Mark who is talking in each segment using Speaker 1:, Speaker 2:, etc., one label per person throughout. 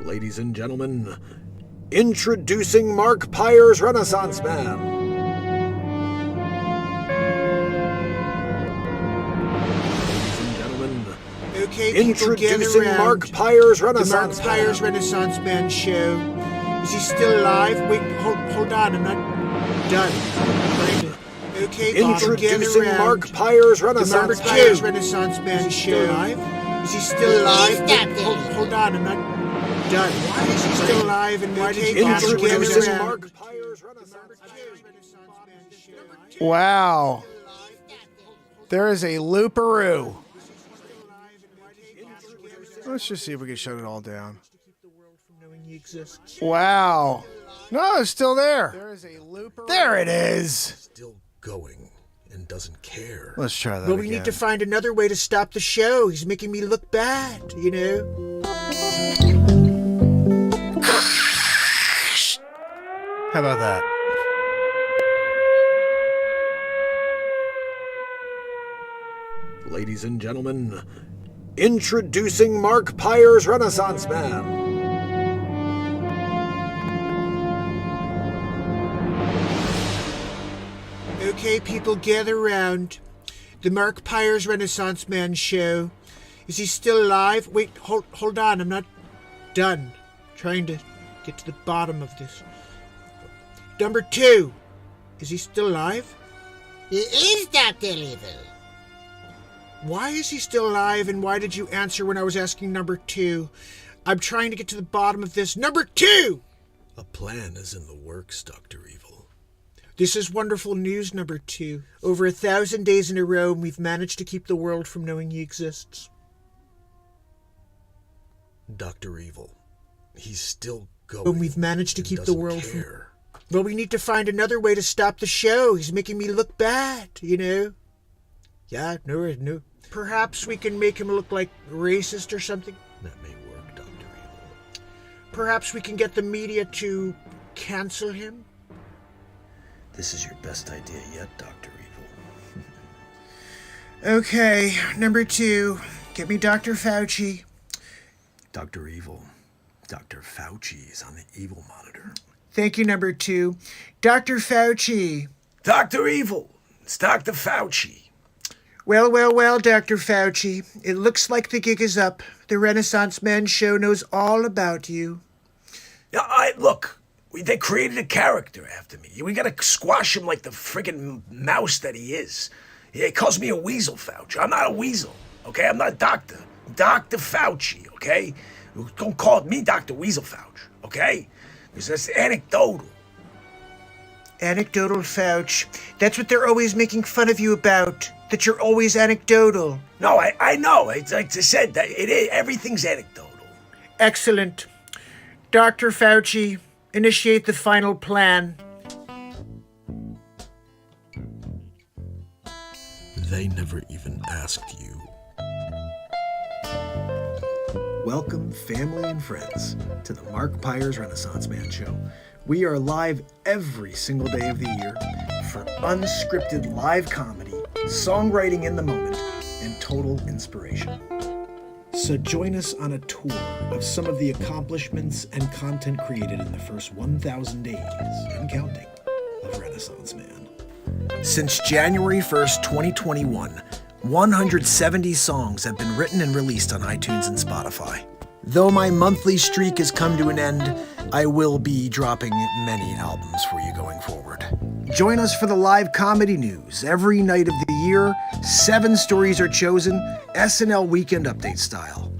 Speaker 1: Ladies and gentlemen, introducing Mark Pyre's Renaissance Man. Ladies and gentlemen,
Speaker 2: Okay, people
Speaker 1: introducing
Speaker 2: gather around.
Speaker 1: Mark Pyre's
Speaker 2: The Mark
Speaker 1: Renaissance
Speaker 2: Pyre's
Speaker 1: Man.
Speaker 2: Renaissance Man show. Is he still alive? Wait, hold on, I'm not done. Okay, people gather
Speaker 1: Introducing
Speaker 2: around.
Speaker 1: Mark Pyre's
Speaker 2: The Mark
Speaker 1: Renaissance
Speaker 2: Pyre's
Speaker 1: Man.
Speaker 2: Renaissance Man
Speaker 1: Is he
Speaker 2: show.
Speaker 1: still alive?
Speaker 2: Is he still alive?
Speaker 3: Stop
Speaker 2: Wait,
Speaker 3: it.
Speaker 2: hold on, I'm not done. Why is he still alive and why did you
Speaker 1: Introducing
Speaker 2: gather around?
Speaker 1: Mark Pyre's Renaissance Man.
Speaker 4: Wow. There is a looperoo. Let's just see if we can shut it all down. Wow. No, it's still there. There is a looperoo. There it is.
Speaker 1: Still going and doesn't care.
Speaker 4: Let's try that
Speaker 2: Well,
Speaker 4: again.
Speaker 2: we need to find another way to stop the show. He's making me look bad, you know?
Speaker 4: How about that?
Speaker 1: Ladies and gentlemen, introducing Mark Pyre's Renaissance Man.
Speaker 2: Okay, people gather around. The Mark Pyre's Renaissance Man show. Is he still alive? Wait, hold on, I'm not done. Trying to get to the bottom of this. Number 2. Is he still alive?
Speaker 3: He is Dr. Evil.
Speaker 2: Why is he still alive and why did you answer when I was asking number 2? I'm trying to get to the bottom of this. Number 2!
Speaker 1: A plan is in the works, Dr. Evil.
Speaker 2: This is wonderful news, number 2. Over 1,000 days in a row, we've managed to keep the world from knowing he exists.
Speaker 1: Dr. Evil. He's still going.
Speaker 2: And we've managed to
Speaker 1: and
Speaker 2: keep the
Speaker 1: doesn't
Speaker 2: world from...
Speaker 1: care.
Speaker 2: Well, we need to find another way to stop the show. He's making me look bad, you know? Yeah, no. Perhaps we can make him look like racist or something?
Speaker 1: That may work, Dr. Evil.
Speaker 2: Perhaps we can get the media to cancel him?
Speaker 1: This is your best idea yet, Dr. Evil.
Speaker 2: Okay, number 2. Get me Dr. Fauci.
Speaker 1: Dr. Evil. Dr. Fauci is on the evil monitor.
Speaker 2: Thank you, number 2. Dr. Fauci.
Speaker 1: Dr. Evil. It's Dr. Fauci.
Speaker 2: Well, Dr. Fauci. It looks like the gig is up. The Renaissance Man show knows all about you.
Speaker 5: Yeah, look, they created a character after me. We gotta squash him like the friggin' mouse that he is. He calls me a weasel, Fauci. I'm not a weasel, okay? I'm not a doctor. I'm Dr. Fauci, okay? Don't call me Dr. Weasel Fauci, okay? Because that's anecdotal.
Speaker 2: Anecdotal Fauci. That's what they're always making fun of you about. That you're always anecdotal.
Speaker 5: No, I know. It's like I said, that it is, everything's anecdotal.
Speaker 2: Excellent. Dr. Fauci, initiate the final plan.
Speaker 1: They never even asked you. Welcome, family and friends, to the Mark Pyre's Renaissance Man Show. We are live every single day of the year for unscripted live comedy, songwriting in the moment, and total inspiration. So join us on a tour of some of the accomplishments and content created in the first 1,000 days and counting of Renaissance Man. Since January 1st, 2021, 170 songs have been written and released on iTunes and Spotify. Though my monthly streak has come to an end, I will be dropping many albums for you going forward. Join us for the live comedy news. Every night of the year, 7 stories are chosen, SNL Weekend update style.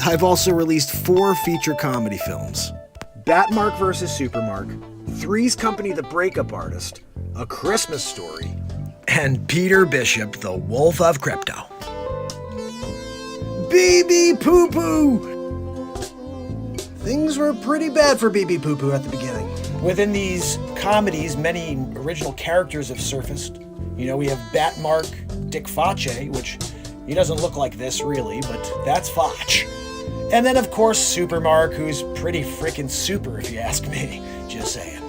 Speaker 1: I've also released 4 feature comedy films. Batmark vs. Supermark, Three's Company the Breakup Artist, A Christmas Story, and Peter Bishop, the Wolf of Crypto. BB Poo Poo! Things were pretty bad for BB Poo Poo at the beginning. Within these comedies, many original characters have surfaced. You know, we have Batmark Dick Facce, which he doesn't look like this really, but that's Foch. And then, of course, Supermark, who's pretty freaking super, if you ask me. Just saying.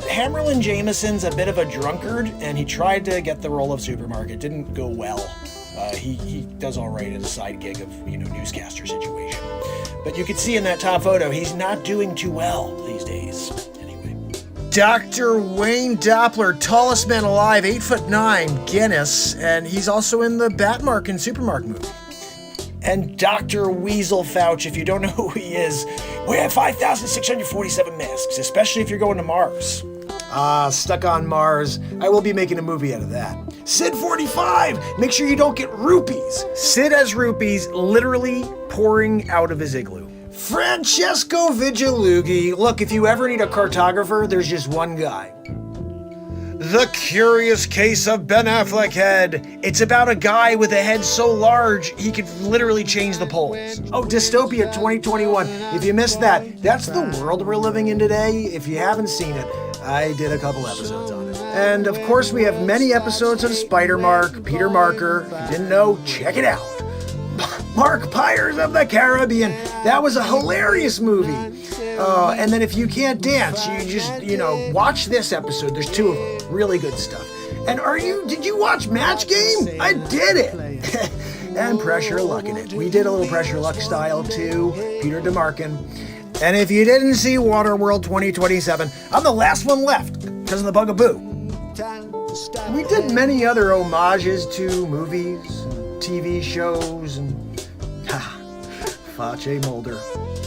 Speaker 1: Hammerlin Jameson's a bit of a drunkard, and he tried to get the role of Supermark. It didn't go well. He does all right as a side gig of, newscaster situation. But you can see in that top photo, he's not doing too well these days. Anyway. Dr. Wayne Doppler, tallest man alive, 8'9", Guinness, and he's also in the Batmark and Supermark movie. And Dr. Weasel Fauch, if you don't know who he is, we have 5,647 masks, especially if you're going to Mars. Stuck on Mars. I will be making a movie out of that. Sid 45, make sure you don't get rupees. Sid has rupees literally pouring out of his igloo. Francesco Vigilughi, look, if you ever need a cartographer, there's just one guy. The Curious Case of Ben Affleck Head. It's about a guy with a head so large he could literally change the poles. Oh, Dystopia 2021. If you missed that, that's the world we're living in today. If you haven't seen it, I did a couple episodes on it. And of course, we have many episodes of Spider-Mark, Peter Marker. If you didn't know, check it out. Mark Pires of the Caribbean. That was a hilarious movie. And then if you can't dance, you just, watch this episode. There's 2 of them. Really good stuff. And did you watch Match Game? I did it. And Pressure Luck in it. We did a little Pressure Luck style too. Peter DeMarkin. And if you didn't see Waterworld 2027, I'm the last one left because of the bugaboo. We did many other homages to movies, TV shows, and Fache Mulder.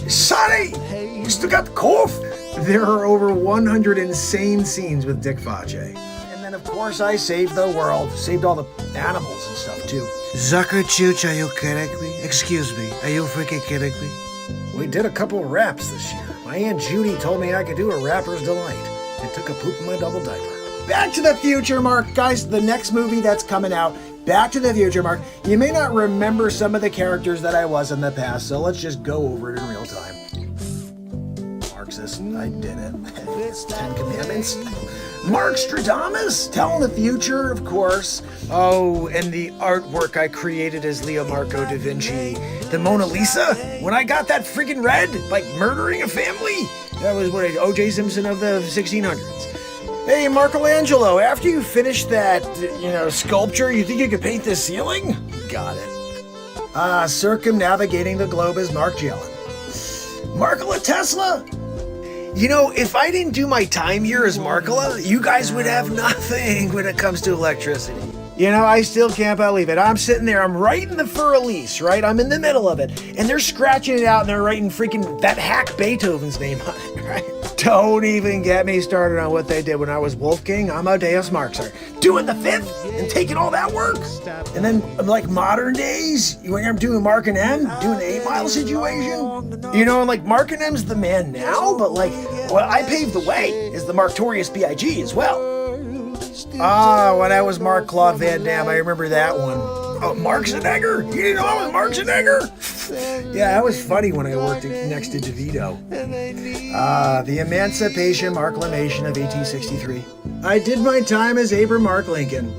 Speaker 1: Sonny, you still got the cough? There are over 100 insane scenes with Dick Fache. And then, of course, I saved the world. Saved all the animals and stuff, too.
Speaker 2: Zucker Chooch, are you kidding me? Excuse me, are you freaking kidding me?
Speaker 1: We did a couple raps this year. My Aunt Judy told me I could do a rapper's delight. And took a poop in my double diaper. Back to the Future, Mark. Guys, the next movie that's coming out, Back to the Future, Mark. You may not remember some of the characters that I was in the past, so let's just go over it in real time. Marxist, I did it. It's 10 Commandments. Markstradamus, telling the future, of course. Oh, and the artwork I created as Leo Marco da Vinci. The Mona Lisa, when I got that freaking red, like murdering a family. That was O.J. Simpson of the 1600s. Hey, Michelangelo, after you finish that, sculpture, you think you could paint the ceiling? Got it. Circumnavigating the globe as Mark Jellin. Markola Tesla? If I didn't do my time here as Markola, you guys would have nothing when it comes to electricity. I still can't believe it. I'm sitting there, I'm writing the Fur Elise, right? I'm in the middle of it. And they're scratching it out and they're writing freaking that hack Beethoven's name on it, right? Don't even get me started on what they did when I was Wolfgang Amadeus Mozart. Doing the fifth and taking all that work. And then, like modern days, when I'm doing Mark and M, doing the 8 Mile situation. And Mark and M's the man now, but what I paved the way is the Marktorious B.I.G. as well. When I was Mark Claude Van Damme, I remember that one. Oh, Mark Schwarzenegger? You didn't know I was Mark Schwarzenegger? Yeah, that was funny when I worked next to DeVito. The Emancipation Marklamation of 1863. I did my time as Abraham Mark Lincoln.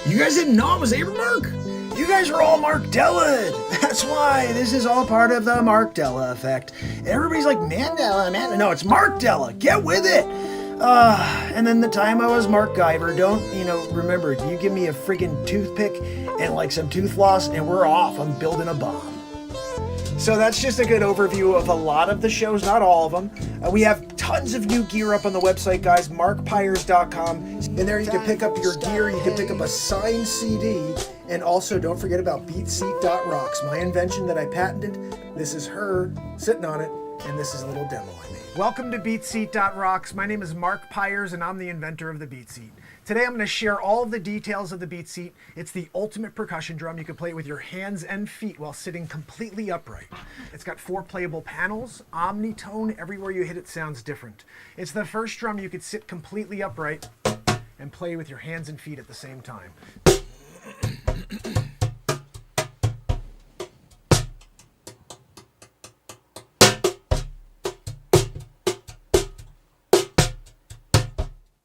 Speaker 1: You guys didn't know I was Abraham Mark? You guys are all Mark Della. That's why this is all part of the Mark Della effect. Everybody's like, Mandela, man. No, it's Mark Della. Get with it. And then the time I was Mark Guyver, remember, you give me a freaking toothpick and some tooth floss and we're off. I'm building a bomb. So that's just a good overview of a lot of the shows, not all of them. We have tons of new gear up on the website, guys, markpires.com. And there you can pick up your gear, you can pick up a signed CD, and also don't forget about beatseat.rocks, my invention that I patented. This is her sitting on it, and this is a little demo I made. Welcome to beatseat.rocks. My name is Mark Pires, and I'm the inventor of the Beat Seat. Today I'm going to share all of the details of the Beat Seat. It's the ultimate percussion drum. You can play it with your hands and feet while sitting completely upright. It's got 4 playable panels, omnitone. Everywhere you hit it sounds different. It's the first drum you could sit completely upright and play with your hands and feet at the same time.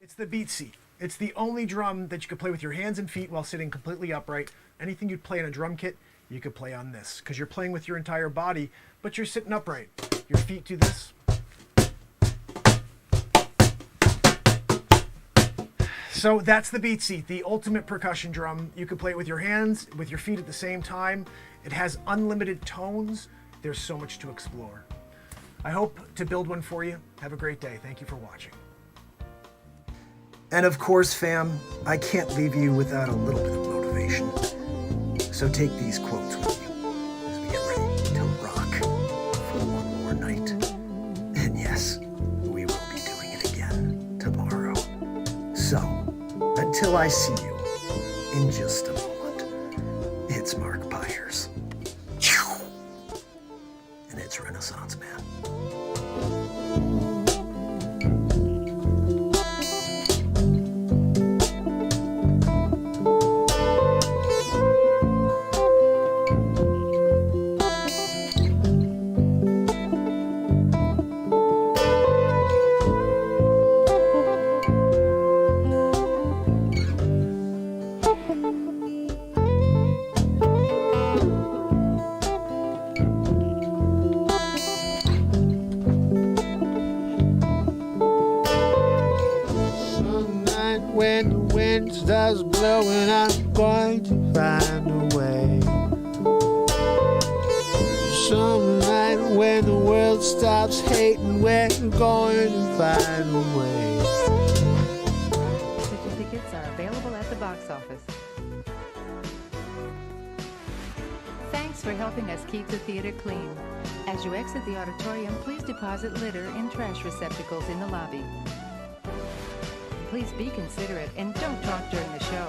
Speaker 1: It's the Beat Seat. It's the only drum that you can play with your hands and feet while sitting completely upright. Anything you'd play in a drum kit, you could play on this, because you're playing with your entire body, but you're sitting upright. Your feet do this. So that's the beat seat, the ultimate percussion drum. You can play it with your hands, with your feet at the same time. It has unlimited tones. There's so much to explore. I hope to build one for you. Have a great day. Thank you for watching. And of course, fam, I can't leave you without a little bit of motivation. So take these quotes with you as we get ready to rock for one more night. And yes, we will be doing it again tomorrow. So, until I see you in just a moment, it's Mark Pyers. And it's Renaissance Man.
Speaker 2: When the wind starts blowing, I'm going to find a way. Some night when the world stops hating, we're going to find a way.
Speaker 6: Tickets are available at the box office. Thanks for helping us keep the theater clean. As you exit the auditorium, please deposit litter in trash receptacles in the lobby. Please be considerate and don't talk during the show.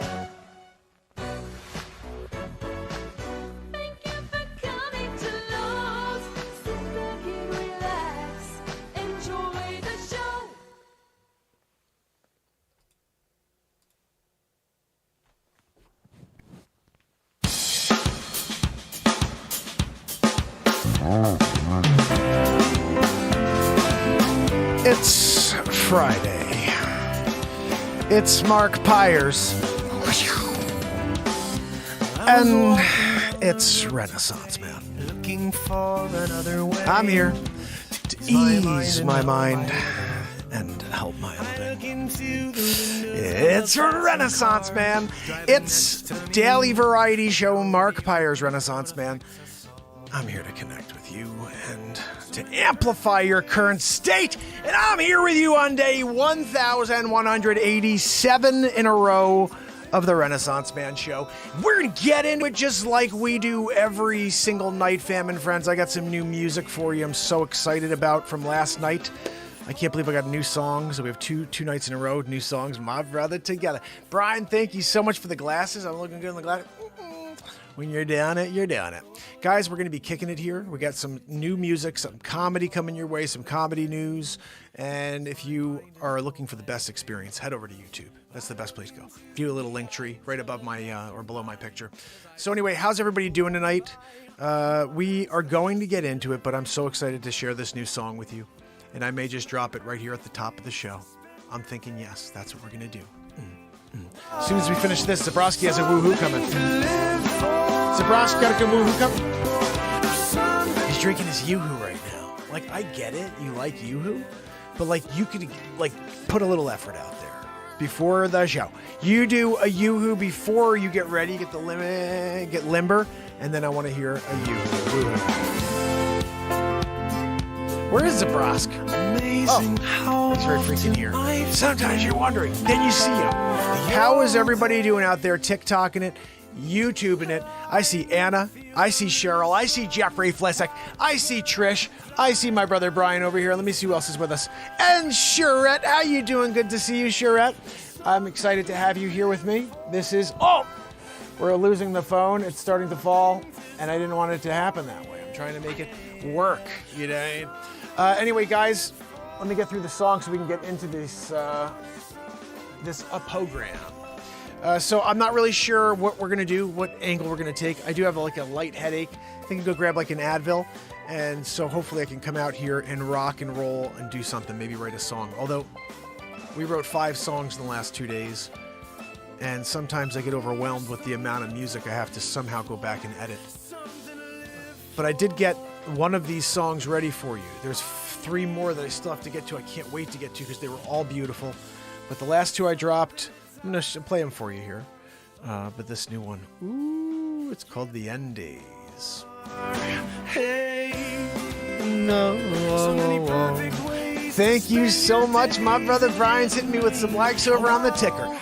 Speaker 7: Thank you for coming to Lowe's. Sit back and relax. Enjoy the show.
Speaker 1: It's Friday. It's Mark Pyers. And it's Renaissance Man. I'm here to ease my mind and help my living. It's Renaissance Man. It's daily variety show Mark Pyers Renaissance Man. I'm here to connect with you and to amplify your current state. And I'm here with you on day 1187 in a row of the Renaissance Man Show. We're going to get into it just like we do every single night, fam and friends. I got some new music for you I'm so excited about from last night. I can't believe I got new songs. We have two nights in a row, new songs, my brother together. Brian, thank you so much for the glasses. I'm looking good in the glasses. When you're down it, you're down it. Guys, we're going to be kicking it here. We got some new music, some comedy coming your way, some comedy news. And if you are looking for the best experience, head over to YouTube. That's the best place to go. View a little link tree right above my, or below my picture. So anyway, how's everybody doing tonight? We are going to get into it, but I'm so excited to share this new song with you. And I may just drop it right here at the top of the show. I'm thinking, yes, that's what we're going to do. As soon as we finish this, Zabrowski has a woohoo coming. Zabrowski got a good woohoo coming. He's drinking his yoo-hoo right now. Like, I get it, you like yoo-hoo, but like, you could like put a little effort out there before the show. You do a yoo-hoo before you get ready, get limber, and then I want to hear a yoo-hoo. Where is Zabrowski? Amazing he's right freaking here. Sometimes you're wondering, then you see him. How is everybody doing out there TikToking it, YouTubing it? I see Anna, I see Cheryl, I see Jeffrey Flessick, I see Trish, I see my brother Brian over here. Let me see who else is with us. And Charette, how you doing? Good to see you, Charette. I'm excited to have you here with me. This is, we're losing the phone. It's starting to fall, and I didn't want it to happen that way. I'm trying to make it work, you know? Anyway, guys, let me get through the song so we can get into this program. So I'm not really sure what we're gonna do, what angle we're gonna take. I do have like a light headache. I think I'll go grab like an Advil, and so hopefully I can come out here and rock and roll and do something, maybe write a song. Although we wrote 5 songs in the last 2 days, and sometimes I get overwhelmed with the amount of music I have to somehow go back and edit. But I did get one of these songs ready for you. There's 3 more that I still have to get to. I can't wait to get to because they were all beautiful. But the last 2 I dropped, I'm going to play them for you here. But this new one, ooh, it's called The End Days. Hey, no. Thank you so much. My brother Brian's hitting me with some likes over on the talker.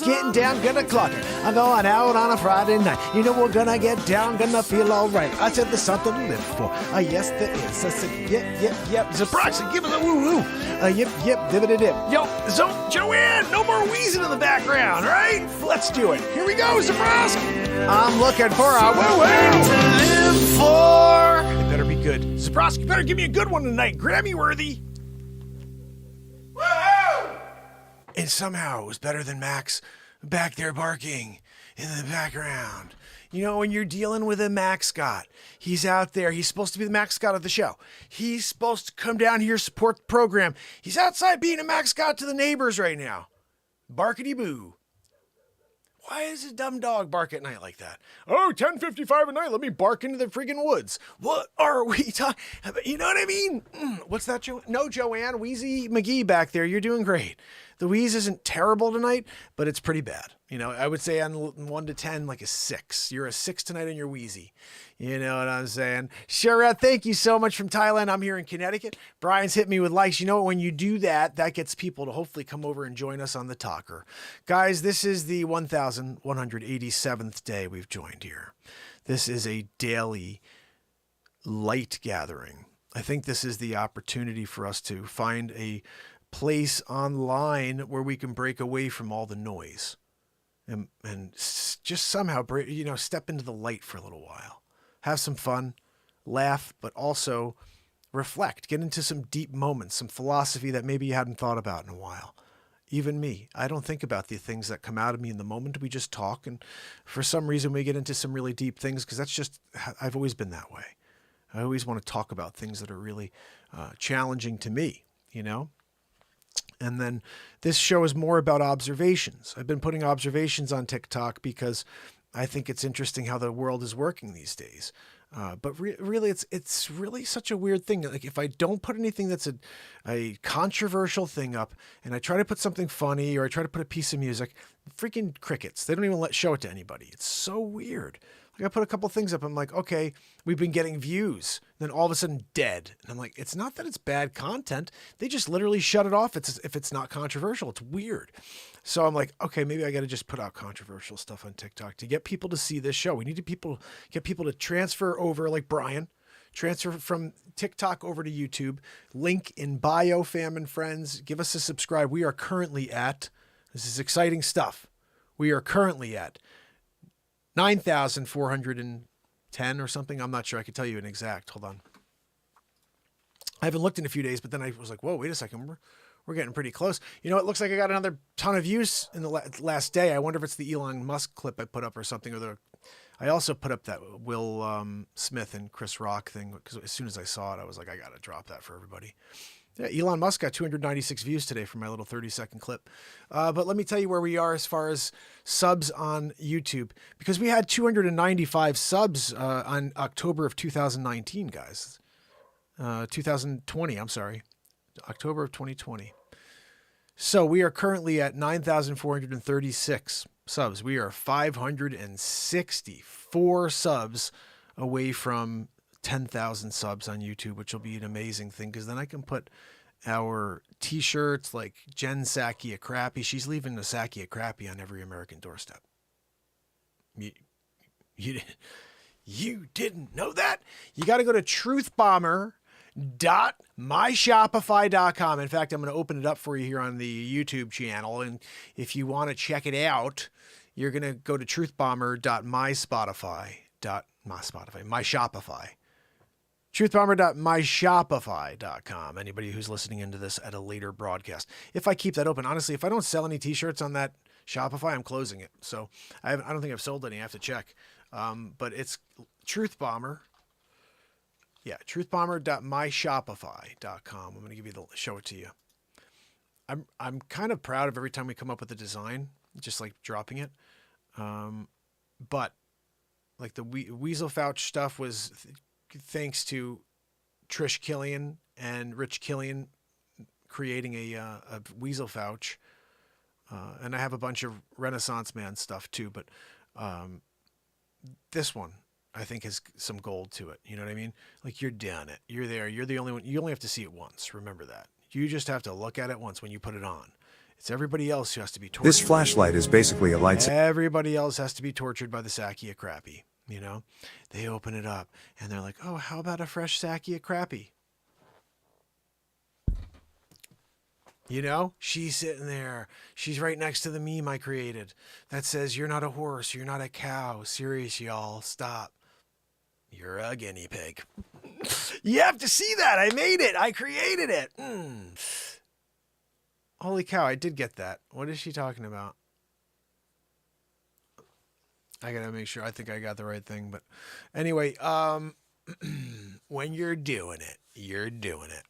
Speaker 1: Getting down, gonna clock it. I'm going out on a Friday night. You know we're gonna get down, gonna feel alright. I said there's something to live for. Yes, there is. I said, yep. Zaproxy, give us a woo-woo. Yep, dip. Yo, so Joanne, no more wheezing in the background, right? Let's do it. Here we go, Zaproxy. I'm looking for a woo-woo to live for. It better be good. Zaproxy, better give me a good one tonight. Grammy-worthy. And somehow it was better than Max back there barking in the background. You know, when you're dealing with a mascot, he's out there. He's supposed to be the mascot of the show. He's supposed to come down here, support the program. He's outside being a mascot to the neighbors right now. Barkity-boo. Why does a dumb dog bark at night like that? Oh, 10:55 at night. Let me bark into the friggin' woods. What are we talking about? You know what I mean? What's that, No, Joanne. Wheezy McGee back there. You're doing great. The wheeze isn't terrible tonight, but it's pretty bad. You know, I would say on 1 to 10, like a 6. You're a 6 tonight and you're wheezy. You know what I'm saying? Sure, thank you so much from Thailand. I'm here in Connecticut. Brian's hit me with likes. You know what? When you do that, that gets people to hopefully come over and join us on the talker. Guys, this is the 1,187th day we've joined here. This is a daily light gathering. I think this is the opportunity for us to find a place online where we can break away from all the noise and just somehow step into the light for a little while, have some fun, laugh, but also reflect, get into some deep moments, some philosophy that maybe you hadn't thought about in a while. Even me, I don't think about the things that come out of me in the moment. We just talk, and for some reason we get into some really deep things because that's just, I've always been that way. I always want to talk about things that are really challenging to me, you know? And then this show is more about observations. I've been putting observations on TikTok because I think it's interesting how the world is working these days. But really, it's really such a weird thing. Like if I don't put anything that's a controversial thing up, and I try to put something funny or I try to put a piece of music, freaking crickets. They don't even show it to anybody. It's so weird. Like I put a couple things up. I'm like, okay, we've been getting views. Then all of a sudden, dead. And I'm like, it's not that it's bad content. They just literally shut it off. If it's not controversial, it's weird. So I'm like, okay, maybe I got to just put out controversial stuff on TikTok to get people to see this show. We need to get people to transfer over, like Brian, transfer from TikTok over to YouTube. Link in bio, fam and friends. Give us a subscribe. We are currently at, this is exciting stuff. We are currently at 9,410 or something. I'm not sure. I could tell you an exact. Hold on. I haven't looked in a few days, but then I was like, whoa, wait a second. We're getting pretty close. You know, it looks like I got another ton of views in the last day. I wonder if it's the Elon Musk clip I put up or something. I also put up that Will Smith and Chris Rock thing because as soon as I saw it, I was like, I got to drop that for everybody. Yeah, Elon Musk got 296 views today for my little 30-second clip. But let me tell you where we are as far as subs on YouTube. Because we had 295 subs on October of 2019, guys. 2020, I'm sorry. October of 2020. So we are currently at 9,436 subs. We are 564 subs away from 10,000 subs on YouTube, which will be an amazing thing because then I can put our t-shirts like Jen Psaki a Crappy. She's leaving a Psaki a Crappy on every American doorstep. You didn't know that? You got to go to truthbomber.myshopify.com. In fact, I'm going to open it up for you here on the YouTube channel. And if you want to check it out, you're going to go to truthbomber.myshopify. Truthbomber.myshopify.com. Anybody who's listening into this at a later broadcast. If I keep that open, honestly, if I don't sell any t-shirts on that Shopify, I'm closing it. So I don't think I've sold any. I have to check. But it's Truthbomber. Yeah, truthbomber.myshopify.com. I'm going to show it to you. I'm kind of proud of every time we come up with a design, just like dropping it. But like the Weasel Fouch stuff was thanks to Trish Killian and Rich Killian creating a Weasel Fouch. And I have a bunch of Renaissance man stuff too, but this one I think has some gold to it. You know what I mean? Like, you're done it. You're there. You're the only one. You only have to see it once. Remember that. You just have to look at it once when you put it on. It's everybody else who has to be tortured.
Speaker 8: This flashlight is basically a lightsaber.
Speaker 1: Everybody else has to be tortured by the sake of crappy. You know, they open it up and they're like, oh, how about a fresh sake of crappy? You know, she's sitting there. She's right next to the meme I created that says, you're not a horse. You're not a cow. Serious, y'all. Stop. You're a guinea pig. You have to see that. I made it. I created it. Holy cow. I did get that. What is she talking about? I got to make sure. I think I got the right thing. But anyway, when you're doing it, you're doing it.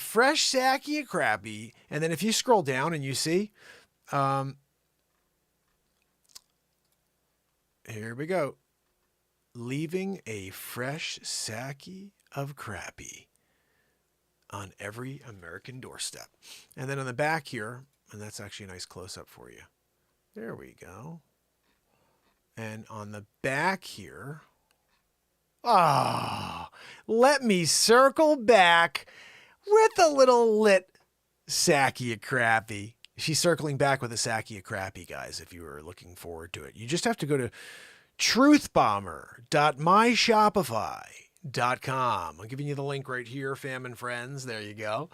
Speaker 1: Fresh sake of crappy. And then if you scroll down and you see, here we go. Leaving a fresh sake of crappy on every American doorstep. And then on the back here, and that's actually a nice close-up for you. There we go. And on the back here, let me circle back with a little lit sake of crappy. She's circling back with a sake of crappy, guys, if you were looking forward to it. You just have to go to truthbomber.myshopify.com. I'm giving you the link right here, fam and friends. There you go.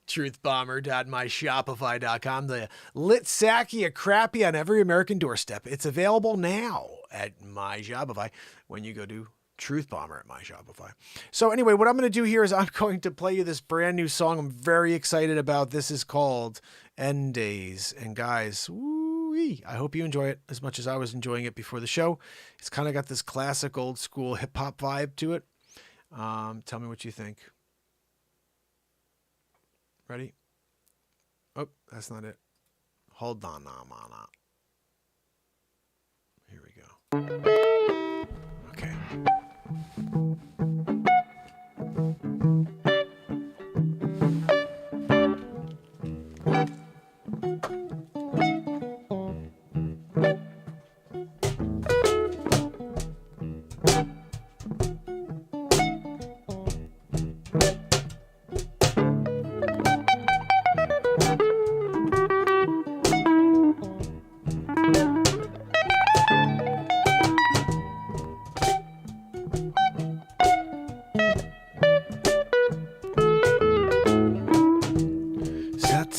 Speaker 1: Truthbomber.myshopify.com. The lit sake of crappy on every American doorstep. It's available now at My Shopify when you go to Truth Bomber at My Shopify. So anyway, what I'm going to do here is I'm going to play you this brand new song I'm very excited about. This is called End Days. And guys, woo-wee, I hope you enjoy it as much as I was enjoying it before the show. It's kind of got this classic old school hip hop vibe to it. Tell me what you think. Ready? Oh, that's not it. Hold on, mana. Here we go. Okay.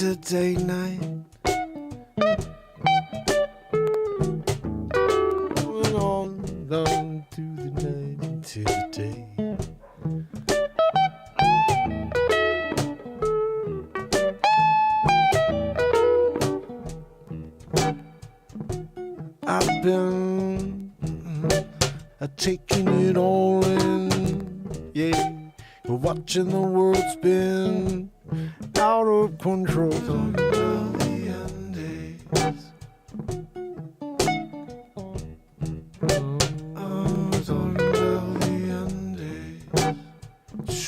Speaker 1: Saturday night, going on down through the night into the day. I've been taking it all in, yeah, watching the world spin out of control. Talking about the end days. Talking about the end days.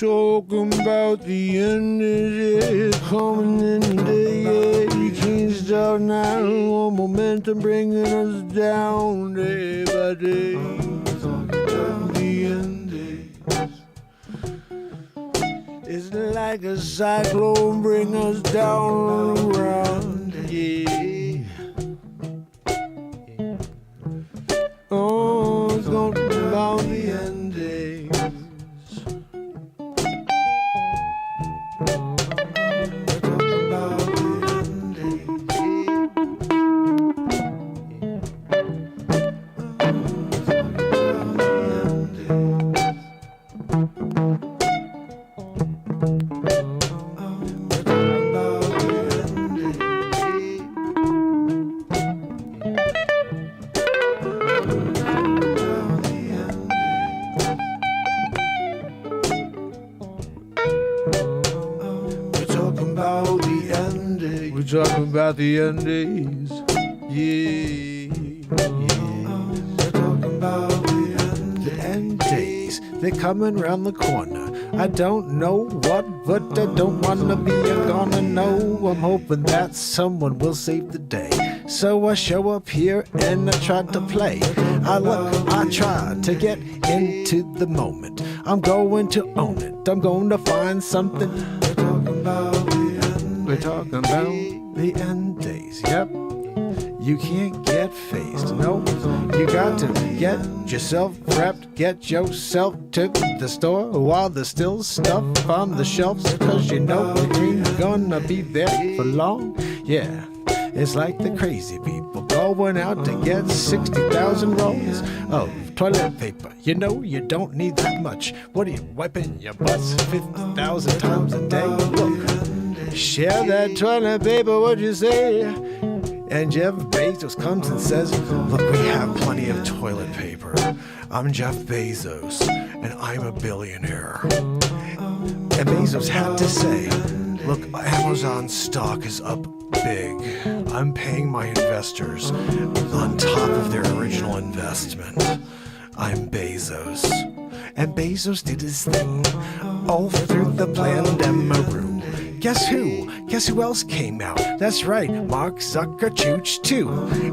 Speaker 1: Talking about the end days. Coming in the day, yeah, you can't stop now. One momentum bringing us down day by day. Talking about the end days. It's like a cyclone bring us down on the ground, yeah. Oh, it's gonna be about the end days. Talking about the end days. Talking about the end days, yeah. We're talking about the end days. They're coming round the corner. I don't know what, but I don't wanna be a gonna know. I'm hoping that someone will save the day. So I show up here and I try to play. I try to get into the moment. I'm going to own it. I'm going to find something. We're talking about the end days. Yep. You can't get phased. No, you got to get yourself prepped. Get yourself to the store while there's still stuff on the shelves. Cause you know it ain't gonna be there for long. Yeah, it's like the crazy people going out to get 60,000 rolls of toilet paper. You know you don't need that much. What are you wiping your butts 50,000 times a day? Look, share that toilet paper, what'd you say? And Jeff Bezos comes and says, look, we have plenty of toilet paper. I'm Jeff Bezos, and I'm a billionaire. And Bezos had to say, look, Amazon stock is up big. I'm paying my investors on top of their original investment. I'm Bezos. And Bezos did his thing all through the pandemic. Guess who? Guess who else came out? That's right, Mark Zuckerchooch too.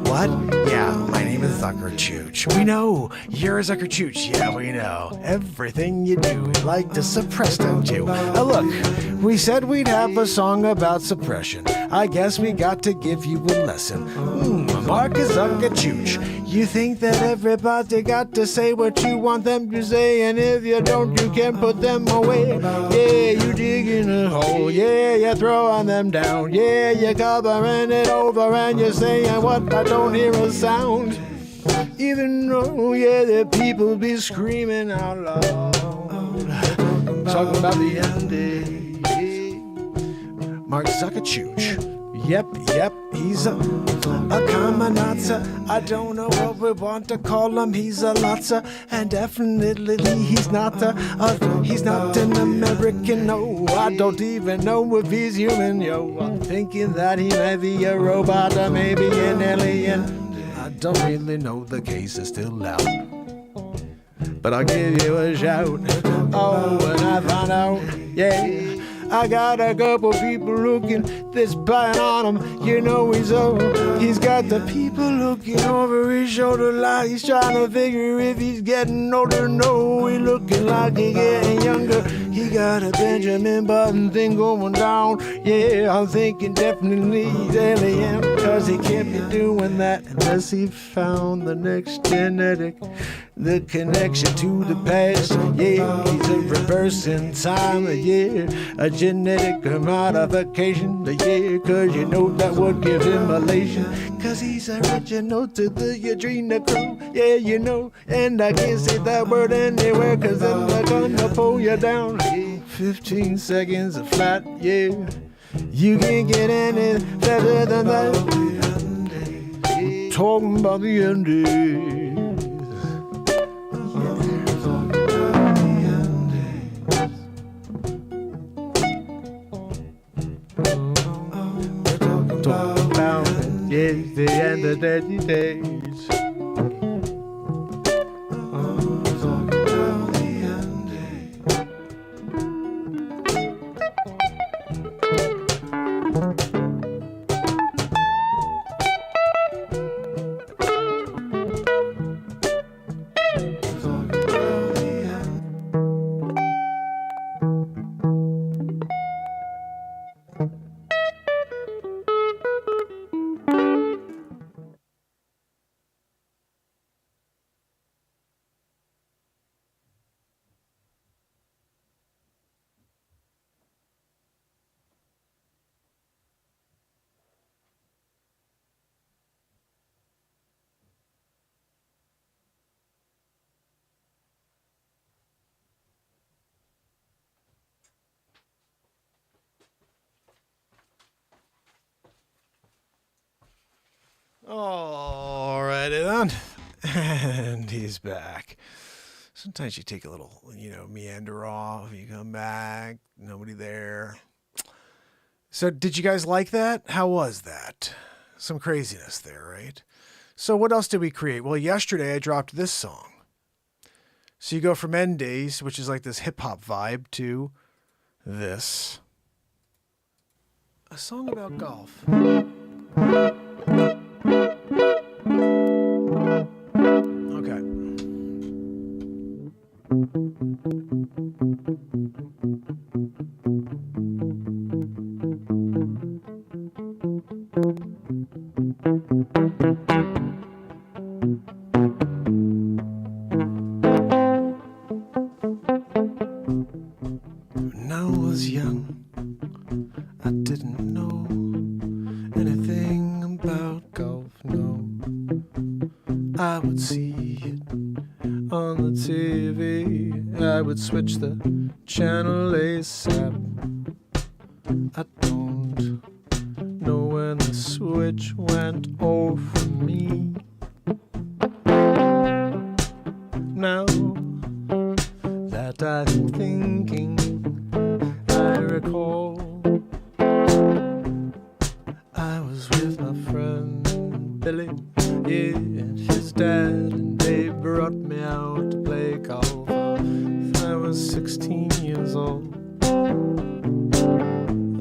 Speaker 1: What? Yeah, my name is Zuckerchooch. We know, you're a Zuckerchooch. Yeah, we know. Everything you do, you like to suppress, don't you? Look, we said we'd have a song about suppression. I guess we got to give you a lesson. Mark Zuckerchooch. You think that everybody got to say what you want them to say, and if you don't, you can put them away. Yeah, you dig in a hole. Yeah, you're throwing them down. Yeah, you're covering it over and you're saying what I don't hear a sound. Even though, yeah, the people be screaming out loud. Talking about the end. Mark Zuckerchooch. Yep, he's a commonaza. I don't know what we want to call him. He's a lotsa, and definitely he's not an American. No, I don't even know if he's human. Yo, I'm thinking that he may be a robot or maybe an alien. I don't really know. The case is still out, but I'll give you a shout. Oh, when I find out, yeah. I got a couple people looking, they're spying on him. You know he's got the people looking over his shoulder like he's trying to figure if he's getting older. No, he's looking like he's getting younger. He got a Benjamin Button thing going down. Yeah, I'm thinking definitely he's alien, cause he can't be doing that unless he found the next genetic, the connection to the past. Yeah, he's a reverse in time. Yeah, a genetic modification. Yeah, cause you know that would give him elation, cause he's original to the Adrena crew. Yeah, you know, and I can't say that word anywhere, cause then they're gonna pull you down. Yeah, 15 seconds of flat, yeah. You can't get any better than that. I'm talking about the ending. Talking about the end of the days. Alrighty then. And he's back. Sometimes you take a little, meander off. You come back. Nobody there. So did you guys like that? How was that? Some craziness there, right? So what else did we create? Well, yesterday I dropped this song.
Speaker 4: So you go from End Days, which is like this hip hop vibe, to this. A song about golf. Okay. When I was young, I didn't know anything about golf, no. I would see it on the TV. I would switch the channel ASAP. I don't know when the switch went off for me. Now that I'm thinking, I recall I was with my friend Billy, yeah, and his dad, and they brought me out to play golf. I was 16 years old.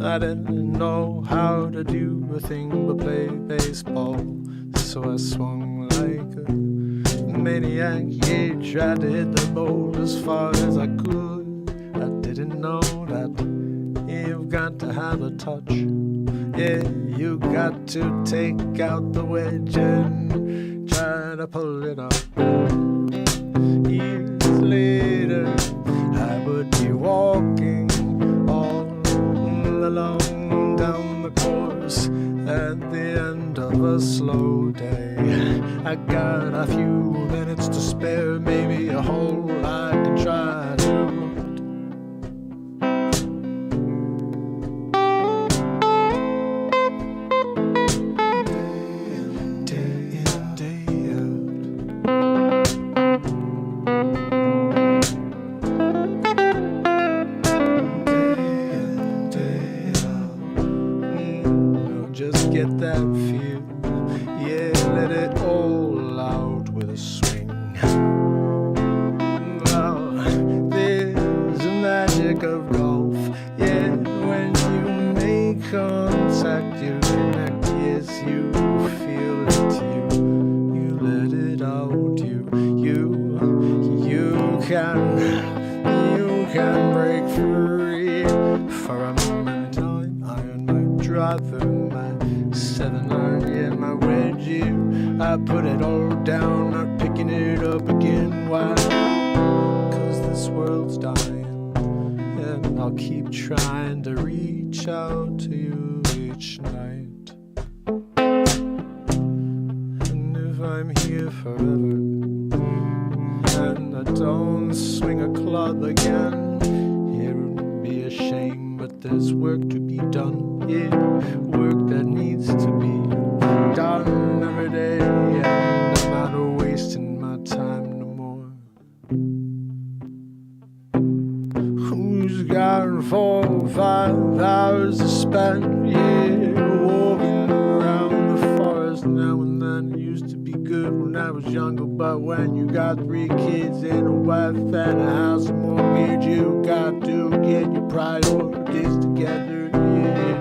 Speaker 4: I didn't know how to do a thing but play baseball, so I swung like a maniac, yeah, tried to hit the ball as far as I could. I didn't know that you've got to have a touch. Yeah, you got to take out the wedge and try to pull it up. Years later, I would be walking all along down the course at the end of a slow day. I got a few minutes to spare, maybe a hole I can try to. Just get that feel, yeah, let it all out with a swing. Oh, there's the magic of golf, yeah, when you make contact, you connect, yes, you feel it, you let it out, you can break free for a moment. Iron my driver, my 7-iron, yeah, my wedge, yeah. I put it all down, not picking it up again. Why? 'Cause this world's dying, and I'll keep trying to reach out to you each night. And if I'm here forever and I don't swing a club again, it would be a shame, but there's work to be done, yeah, work that needs to be done every day, and I'm not wasting my time no more. Who's got 4 or 5 hours to spend, yeah, walking around the forest now and then? It used to be good when I was younger, but when you got 3 kids and a wife and a house and mortgage, you got to get your priorities together, yeah.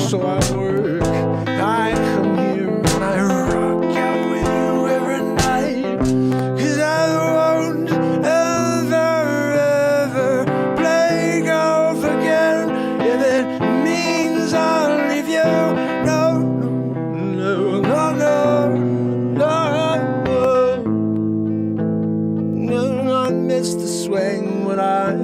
Speaker 4: So I work, I come here and I rock out with you every night, 'cause I won't ever play golf again if it means I'll leave you. No, no, no, no, no, no, I miss the swing when I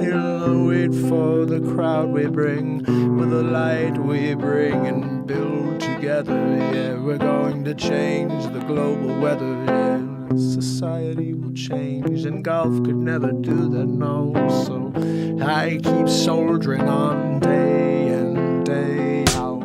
Speaker 4: wait for the crowd we bring, with the light we bring and build together, yeah. We're going to change the global weather, yeah. Society will change and golf could never do that, no. So I keep soldiering on day in, day out.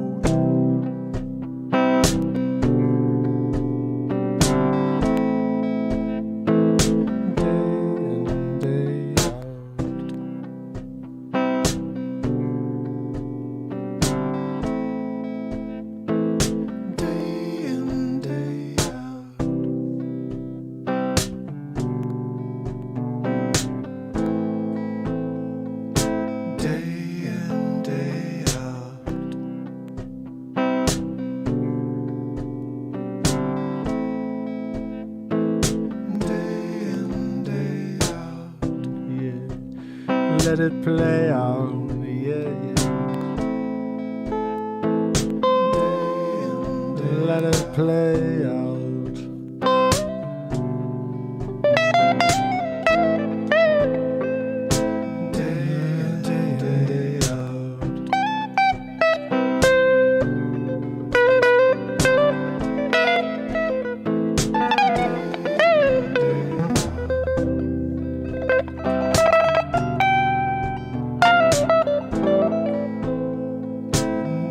Speaker 4: let it play out, yeah, yeah. Let it play out.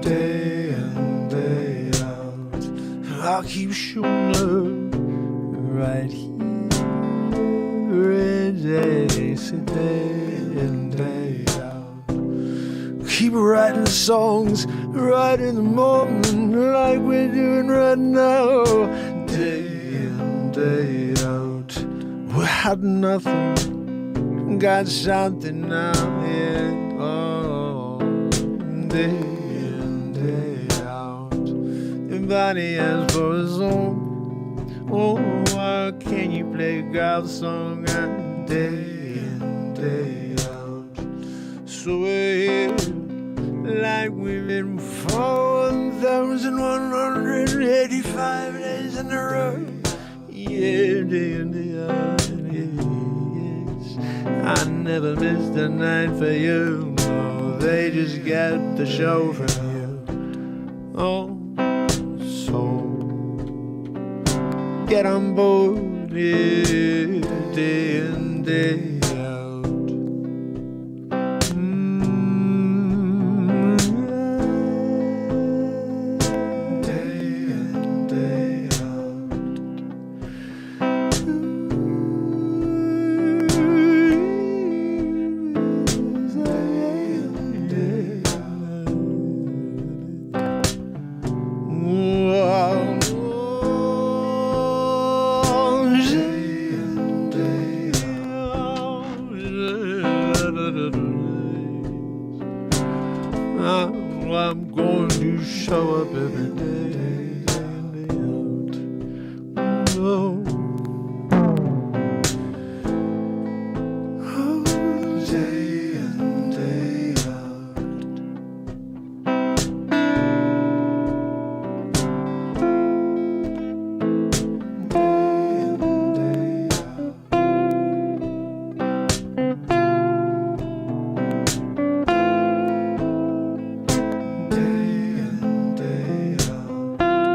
Speaker 4: Day in, day out, I'll keep showing up right here. Day in, day out. Keep writing songs right in the moment, like we're doing right now. Day in, day out. We had nothing, got something now, yeah. Oh, day in, day out. Everybody asks for a song. Oh, why can't you play a golf song? And day in, day out. So we're here, like we've been 4,185 days in a row. Yeah, day in, day out. Yes, I never missed a night for you. No, they just get the show from you. Oh, so get on board, yeah, day in, day out. Day in, day out. I'm going to show up every day, day in, day out. Oh, day in, day out. Day in, day out. Day in, day out.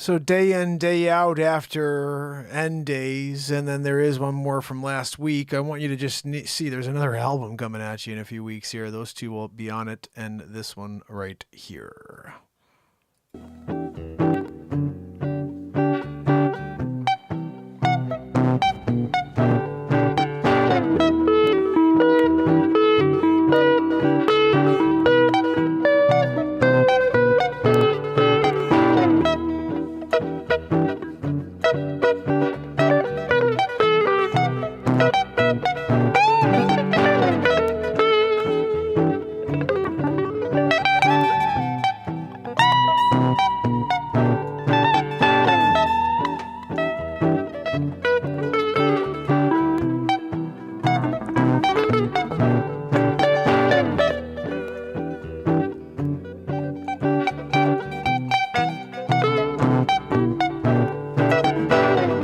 Speaker 1: So day in, day out after End Days, and then there is one more from last week. I want you to just see there's another album coming at you in a few weeks here. Those two will be on it, and this one right here.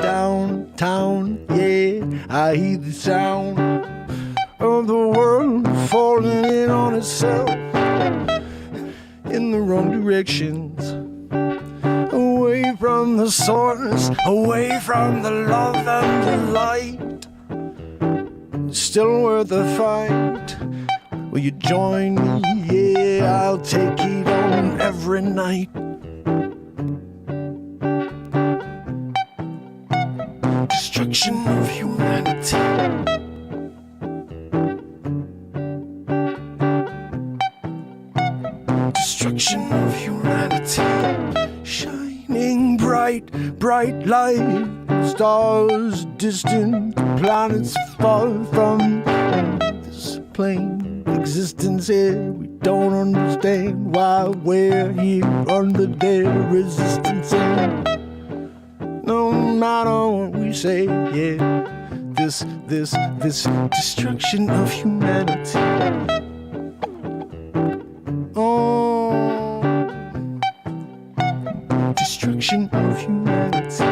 Speaker 1: Downtown, yeah, I hear the sound of the world falling in on itself in the wrong directions, away from the source, away from the love and the light. It's still worth a fight. Will you join me? Yeah, I'll take it on every night. Destruction of humanity. Destruction of humanity. Shining bright, bright light. Stars distant, planets far from this plane. Existence here, we don't understand why we're here under their resistance. And no matter what we say, yeah, this destruction of humanity. Oh, destruction of humanity.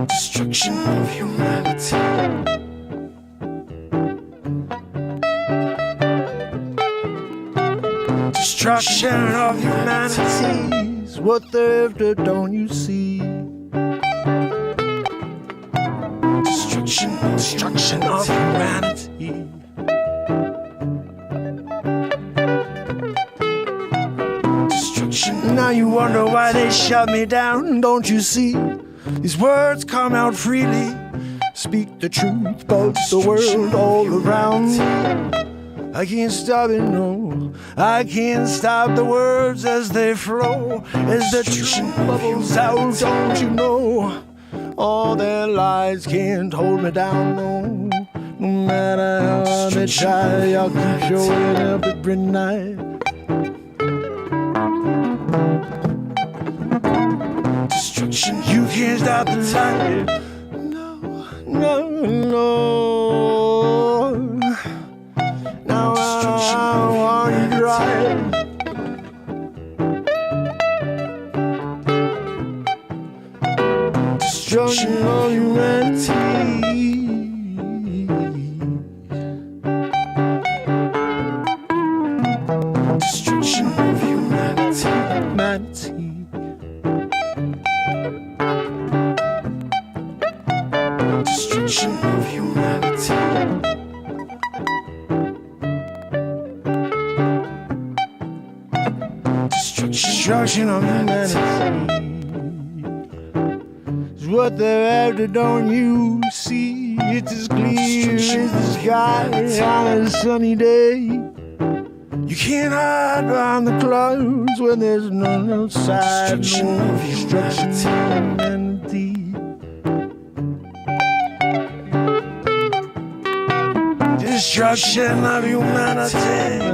Speaker 1: Destruction of humanity. Destruction of humanity is what they're after, don't you see? Destruction of humanity. Destruction. Now you wonder why they shut me down, don't you see? These words come out freely, speak the truth, but the world all around me. I can't stop it, no. I can't stop the words as they flow, as the truth bubbles out, don't you know? All their lies can't hold me down, no. No matter how they try, I'll keep showing up every night. Destruction, you can't stop the light. No, no, no. Now I want you dry. Destruction of humanity. Destruction of humanity. Humanity. Destruction of humanity. Destruction of humanity is what they're after, don't you see? It's as clear as the sky on a sunny day. You can't hide behind the clouds when there's none outside. Destruction of humanity. Destruction of humanity.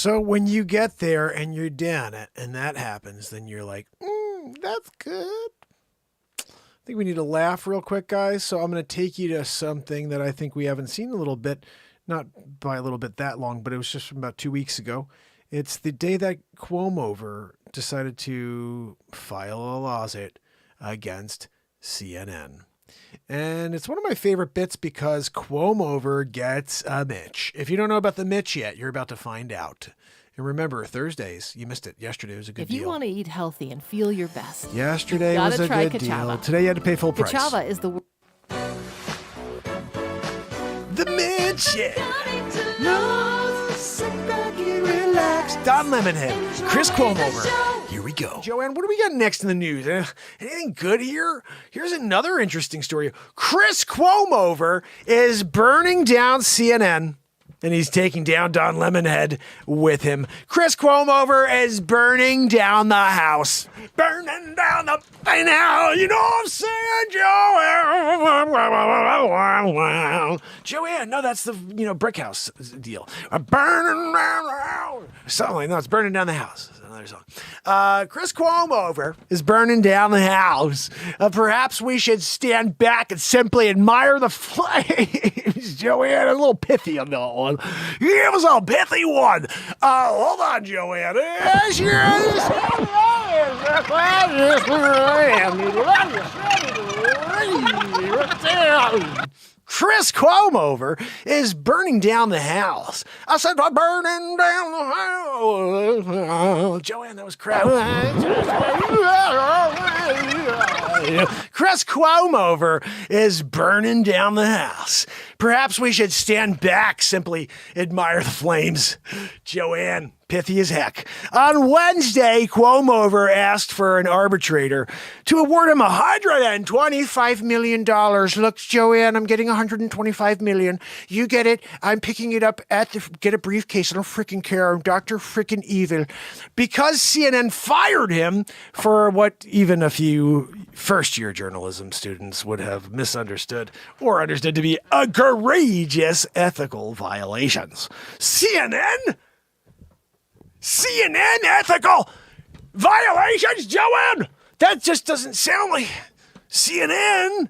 Speaker 1: So when you get there and you're down it and that happens, then you're like, that's good. I think we need to laugh real quick, guys. So I'm going to take you to something that I think we haven't seen a little bit, not by a little bit that long, but it was just from about 2 weeks ago. It's the day that Cuomo decided to file a lawsuit against CNN. And it's one of my favorite bits because Cuomo gets a Mitch. If you don't know about the Mitch yet, you're about to find out. And remember, Thursdays, you missed it. Yesterday was a good deal.
Speaker 9: If you want to eat healthy and feel your best,
Speaker 1: Yesterday
Speaker 9: you
Speaker 1: was a
Speaker 9: try
Speaker 1: good
Speaker 9: Kachava.
Speaker 1: deal. Today you had to pay full price.
Speaker 9: Kachava is the
Speaker 1: The Mitch, relax. Don Lemonhead, Chris Cuomo. Here we go. Joanne, what do we got next in the news? Anything good here? Here's another interesting story. Chris Cuomo is burning down CNN. And he's taking down Don Lemonhead with him. Chris Cuomo is burning down the house. Burning down the now. You know what I'm saying, Joanne? Joanne, no, that's the brick house deal. Burning down the house. Something like that. No, it's burning down the house. Another song. Chris Cuomo is burning down the house. Perhaps we should stand back and simply admire the flames. Joanne, a little pithy on that one. It was a pithy one. Hold on, Joanne. Chris Cuomo is burning down the house. I said, burning down the house. Joanne, that was crap. Chris Cuomo is burning down the house. Perhaps we should stand back, simply admire the flames. Joanne, pithy as heck. On Wednesday, Cuomo asked for an arbitrator to award him $125 million. Look, Joanne, I'm getting $125 million. You get it. I'm picking it up get a briefcase. I don't freaking care. I'm Dr. freaking Evil. Because CNN fired him for what even a few first-year journalism students would have misunderstood or understood to be egregious ethical violations. CNN ethical violations, Joanne? That just doesn't sound like CNN.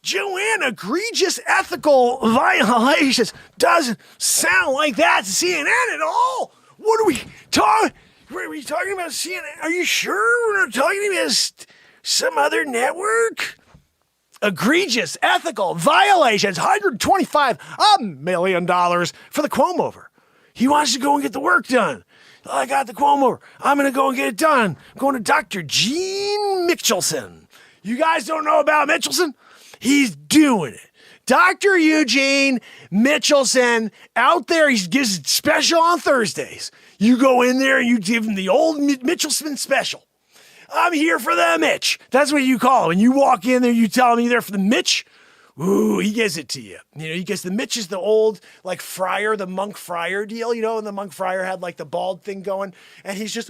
Speaker 1: Joanne, egregious ethical violations doesn't sound like that's CNN at all. What are we talking? Are we talking about CNN? Are you sure we're not talking about some other network? Egregious ethical violations, $125 million for the Cuomo. He wants to go and get the work done. I got the Cuomo. I'm going to go and get it done. I'm going to Dr. Gene Michelson. You guys don't know about Michelson? He's doing it. Dr. Eugene Michelson out there. He gives it special on Thursdays. You go in there and you give him the old Michelson special. I'm here for the Mitch. That's what you call him. And you walk in there, you tell him you're there for the Mitch. Ooh, he gives it to you. He gets the Mitch is the old, like, friar, the monk friar deal, and the monk friar had, like, the bald thing going, and he's just,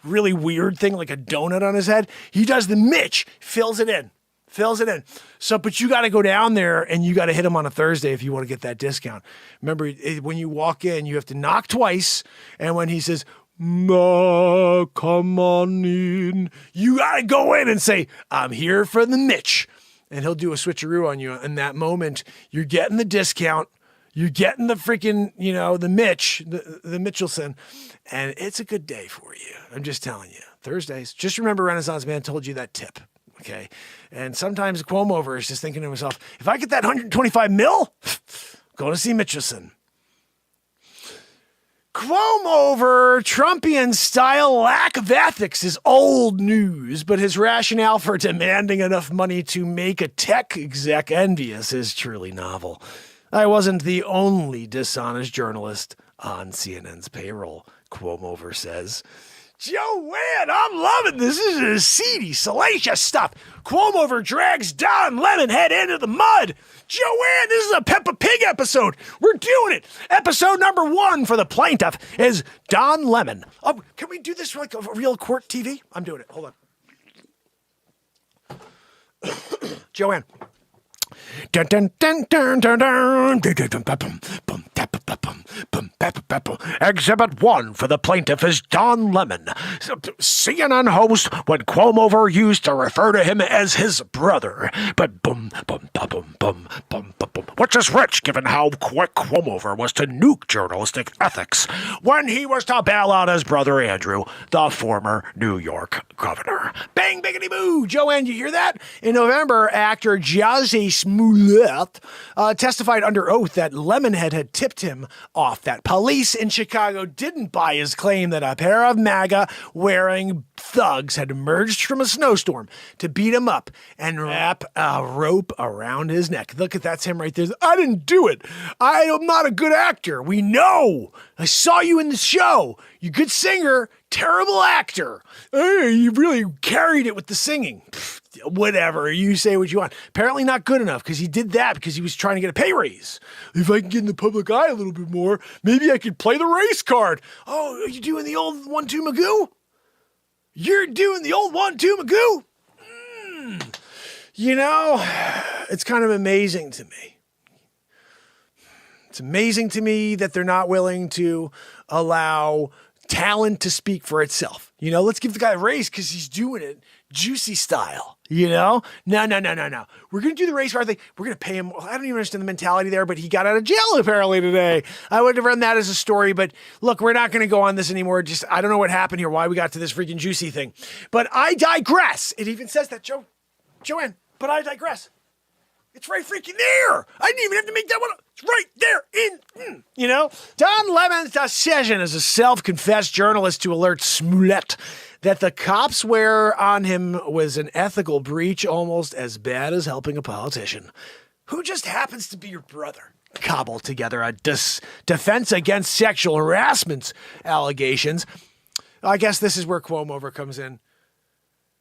Speaker 1: really weird thing, like a donut on his head. He does the Mitch, fills it in. So, but you got to go down there, and you got to hit him on a Thursday if you want to get that discount. Remember, when you walk in, you have to knock twice, and when he says, "Ma, come on in," you got to go in and say, "I'm here for the Mitch." And he'll do a switcheroo on you. In that moment, you're getting the discount. You're getting the freaking, the Mitch, the Michelson. And it's a good day for you. I'm just telling you. Thursdays. Just remember Renaissance Man told you that tip. Okay? And sometimes Cuomo is just thinking to himself, if I get that 125 mil, go to see Michelson. Cuomo Trumpian-style lack of ethics is old news, but his rationale for demanding enough money to make a tech exec envious is truly novel. I wasn't the only dishonest journalist on CNN's payroll, Cuomo says. Joanne, I'm loving this. This is seedy, salacious stuff. Cuomo drags Don Lemonhead into the mud. Joanne, this is a Peppa Pig episode. We're doing it. Episode number 1 for the plaintiff is Don Lemon. Oh, can we do this like a real court TV? I'm doing it. Hold on. Joanne. Dun dun dun dun dun dun dun dun dun dun dun.
Speaker 5: Exhibit 1 for the plaintiff is Don Lemon, CNN host when Cuomo used to refer to him as his brother. But which is rich given how quick Cuomo was to nuke journalistic ethics when he was to bail out his brother Andrew, the former New York governor. Bang, biggity boo! Joanne, you hear that? In November, actor Jussie Smollett testified under oath that Lemonhead had tipped him off that police in Chicago didn't buy his claim that a pair of MAGA-wearing thugs had emerged from a snowstorm to beat him up and wrap a rope around his neck. Look at that's him right there. I didn't do it. I am not a good actor. We know. I saw you in the show. You good singer, terrible actor. Hey, you really carried it with the singing. Whatever, you say what you want. Apparently not good enough because he did that because he was trying to get a pay raise. If I can get in the public eye a little bit more, maybe I could play the race card. Oh, are you doing the old 1-2 Magoo? You're doing the old 1-2 Magoo? You know, it's kind of amazing to me. It's amazing to me that they're not willing to allow talent to speak for itself. You know, let's give the guy a raise because he's doing it juicy style. You know? No. We're going to do the race car thing. We're going to pay him. I don't even understand the mentality there, but he got out of jail apparently today. I would have run that as a story, but look, we're not going to go on this anymore. Just, I don't know what happened here, why we got to this freaking juicy thing. But I digress. It even says that, Joanne, but I digress. It's right freaking there. I didn't even have to make that one up. It's right there you know? Don Lemon's decision as a self-confessed journalist to alert Smollett that the cops wear on him was an ethical breach almost as bad as helping a politician who just happens to be your brother. Cobble together a defense against sexual harassment allegations. I guess this is where Cuomo comes in.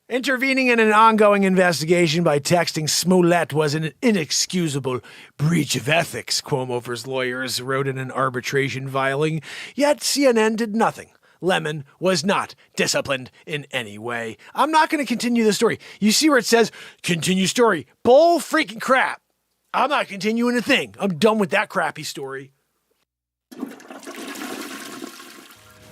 Speaker 5: Intervening in an ongoing investigation by texting Smollett was an inexcusable breach of ethics, Cuomo's lawyers wrote in an arbitration filing, yet CNN did nothing. Lemon was not disciplined in any way. I'm not going to continue the story. You see where it says, continue story. Bull freaking crap. I'm not continuing a thing. I'm done with that crappy story.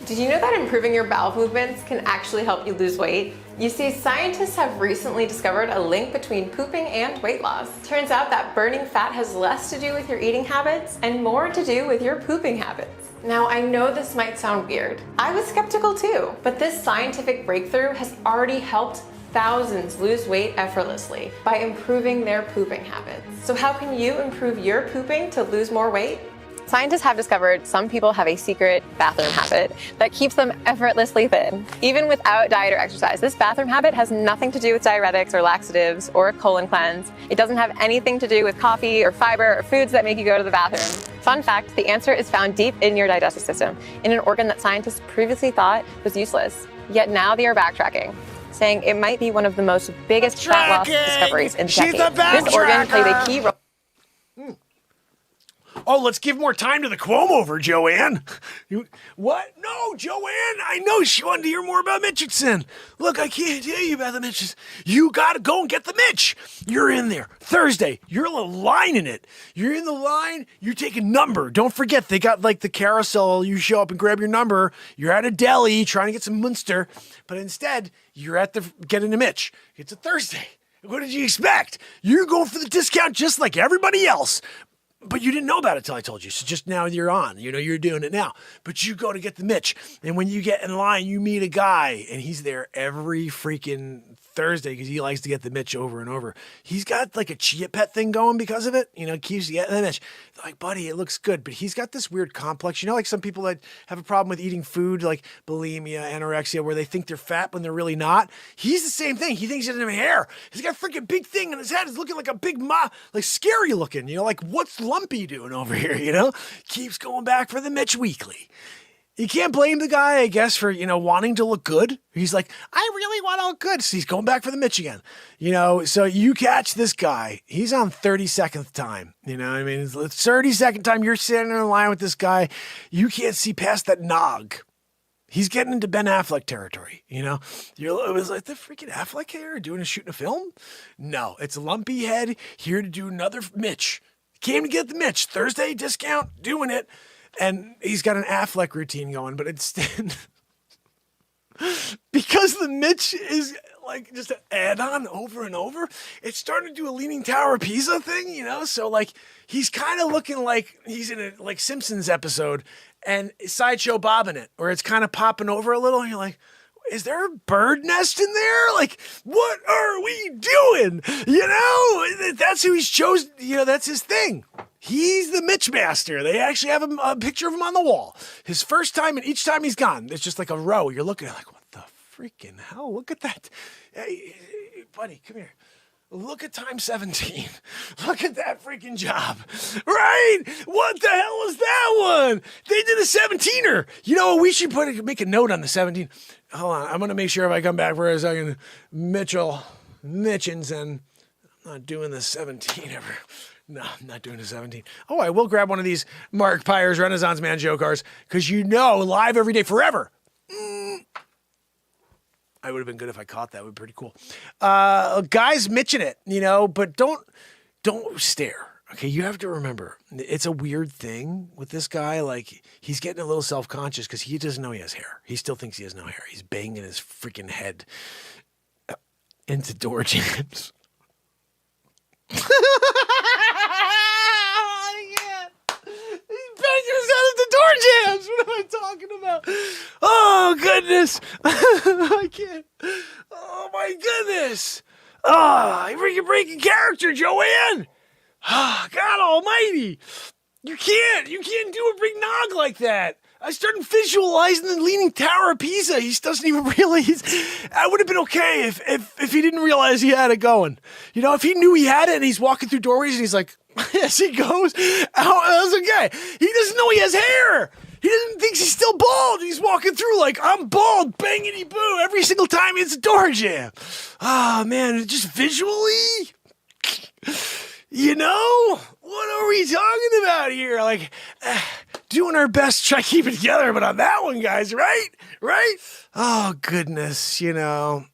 Speaker 10: Did you know that improving your bowel movements can actually help you lose weight? You see, scientists have recently discovered a link between pooping and weight loss. Turns out that burning fat has less to do with your eating habits and more to do with your pooping habits. Now, I know this might sound weird. I was skeptical too, but this scientific breakthrough has already helped thousands lose weight effortlessly by improving their pooping habits. So how can you improve your pooping to lose more weight? Scientists have discovered some people have a secret bathroom habit that keeps them effortlessly thin, even without diet or exercise. This bathroom habit has nothing to do with diuretics or laxatives or a colon cleanse. It doesn't have anything to do with coffee or fiber or foods that make you go to the bathroom. Fun fact, the answer is found deep in your digestive system, in an organ that scientists previously thought was useless. Yet now they are backtracking, saying it might be one of the most biggest fat loss discoveries in decades. This organ played a key role.
Speaker 5: Oh, let's give more time to the Cuomo, Joanne. What? No, Joanne, I know she wanted to hear more about Mitchison. Look, I can't tell you about the Mitches. You got to go and get the Mitch. You're in there. Thursday, you're in the line in it. You're in the line, you take a number. Don't forget, they got like the carousel. You show up and grab your number. You're at a deli trying to get some Munster, but instead, you're at the getting a Mitch. It's a Thursday. What did you expect? You're going for the discount just like everybody else. But you didn't know about it till I told you. So just now you're on. You know, you're doing it now. But you go to get the Mitch. And when you get in line, you meet a guy. And he's there every freaking Thursday because he likes to get the Mitch over and over. He's got like a Chia Pet thing going because of it. You know, keeps getting the Mitch. They're like, buddy, it looks good. But he's got this weird complex. You know, like some people that have a problem with eating food, like bulimia, anorexia, where they think they're fat when they're really not. He's the same thing. He thinks he doesn't have hair. He's got a freaking big thing on his head. He's looking like a big like scary looking. You know, like what's Lumpy doing over here, you know? Keeps going back for the Mitch Weekly. You can't blame the guy, I guess, for, you know, wanting to look good. He's like, I really want to look good. So he's going back for the Mitch again. You know, so you catch this guy. He's on 32nd time. You know what I mean? It's 32nd time you're sitting in line with this guy. You can't see past that nog. He's getting into Ben Affleck territory, you know? It was like the freaking Affleck here shooting a film? No, it's Lumpy Head here to do another Mitch. Came to get the Mitch. Thursday discount, doing it. And he's got an Affleck routine going, but instead, because the Mitch is like just an add-on over and over, it's starting to do a Leaning Tower of Pisa thing, you know? So like he's kind of looking like he's in a like Simpsons episode and Sideshow Bob in it, where it's kind of popping over a little and you're like, is there a bird nest in there? Like, what are we doing? You know, that's who he's chosen. You know, that's his thing. He's the Mitch Master. They actually have a picture of him on the wall. His first time and each time he's gone, it's just like a row. You're looking at like, what the freaking hell? Look at that. Hey, buddy, come here. Look at time 17. Look at that freaking job. Right? What the hell was that one? They did a 17er. You know, we should make a note on the 17. Hold on. I'm going to make sure if I come back for a second, Mitchins, and I'm not doing the 17 ever. No, I'm not doing the 17. Oh, I will grab one of these Mark Pyers Renaissance Man show cars because you know, live every day forever. I would have been good if I caught that. It would be pretty cool. Guys mitching it, you know, but don't stare. Okay, you have to remember, it's a weird thing with this guy. Like, he's getting a little self-conscious because he doesn't know he has hair. He still thinks he has no hair. He's banging his freaking head into door jams. Door jams. What am I talking about? Oh, goodness. I can't. Oh, my goodness. Oh, you're breaking character, Joanne. Oh, God almighty. You can't do a big nog like that. I started visualizing the Leaning Tower of Pisa. He doesn't even realize. I would have been okay if he didn't realize he had it going. You know, if he knew he had it and he's walking through doorways and he's like, as he goes, that's okay. He doesn't know he has hair. He doesn't think he's still bald. He's walking through like, I'm bald, bangity boo, every single time it's a door jam. Oh, man, just visually, you know, what are we talking about here? Like, doing our best to try to keep it together, but on that one, guys, right? Right? Oh, goodness, you know.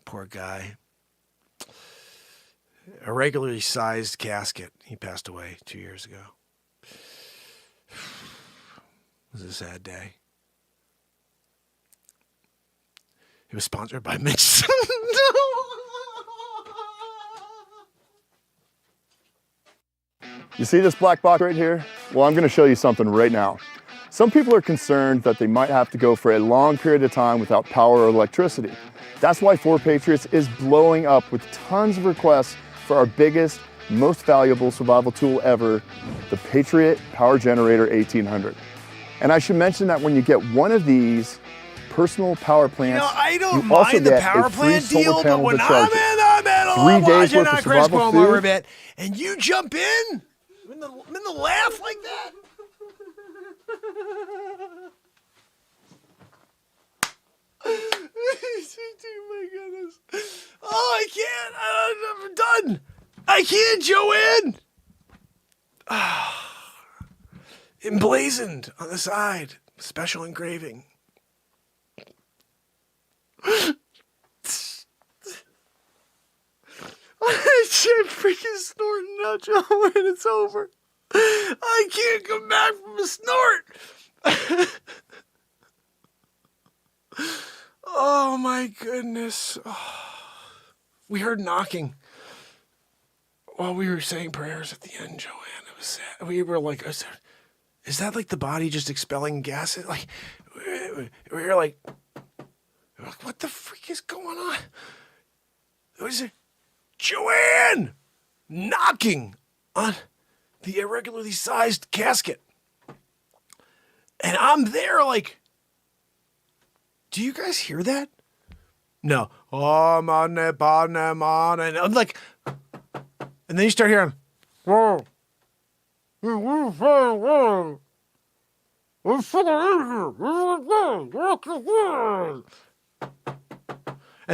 Speaker 5: Poor guy. A regularly sized casket. He passed away 2 years ago. It was a sad day. It was sponsored by Mitch.
Speaker 11: You see this black box right here? Well, I'm going to show you something right now. Some people are concerned that they might have to go for a long period of time without power or electricity. That's why 4Patriots is blowing up with tons of requests for our biggest, most valuable survival tool ever, the Patriot Power Generator 1800. And I should mention that when you get one of these personal power plants,
Speaker 5: you know, I don't
Speaker 11: you also
Speaker 5: mind the
Speaker 11: get
Speaker 5: power
Speaker 11: a free
Speaker 5: plant
Speaker 11: solar
Speaker 5: deal, but
Speaker 11: panel
Speaker 5: when
Speaker 11: to charge
Speaker 5: I'm
Speaker 11: it. 3 days worth of survival food.
Speaker 5: Bit, and you jump in the laugh like that. Oh my goodness. Oh, I can't. I'm done. I can't, Joanne. Emblazoned on the side. Special engraving. I can't freaking snort now, Joe, and it's over. I can't come back from a snort. Oh, my goodness. Oh. We heard knocking while we were saying prayers at the end, Joanne. It was sad. We were like, is that like the body just expelling gases? Like, we were like, what the freak is going on? Was it Joanne knocking on the irregularly sized casket? And I'm there like, do you guys hear that? No. Oh, man, and I'm like, and then you start hearing, whoa. And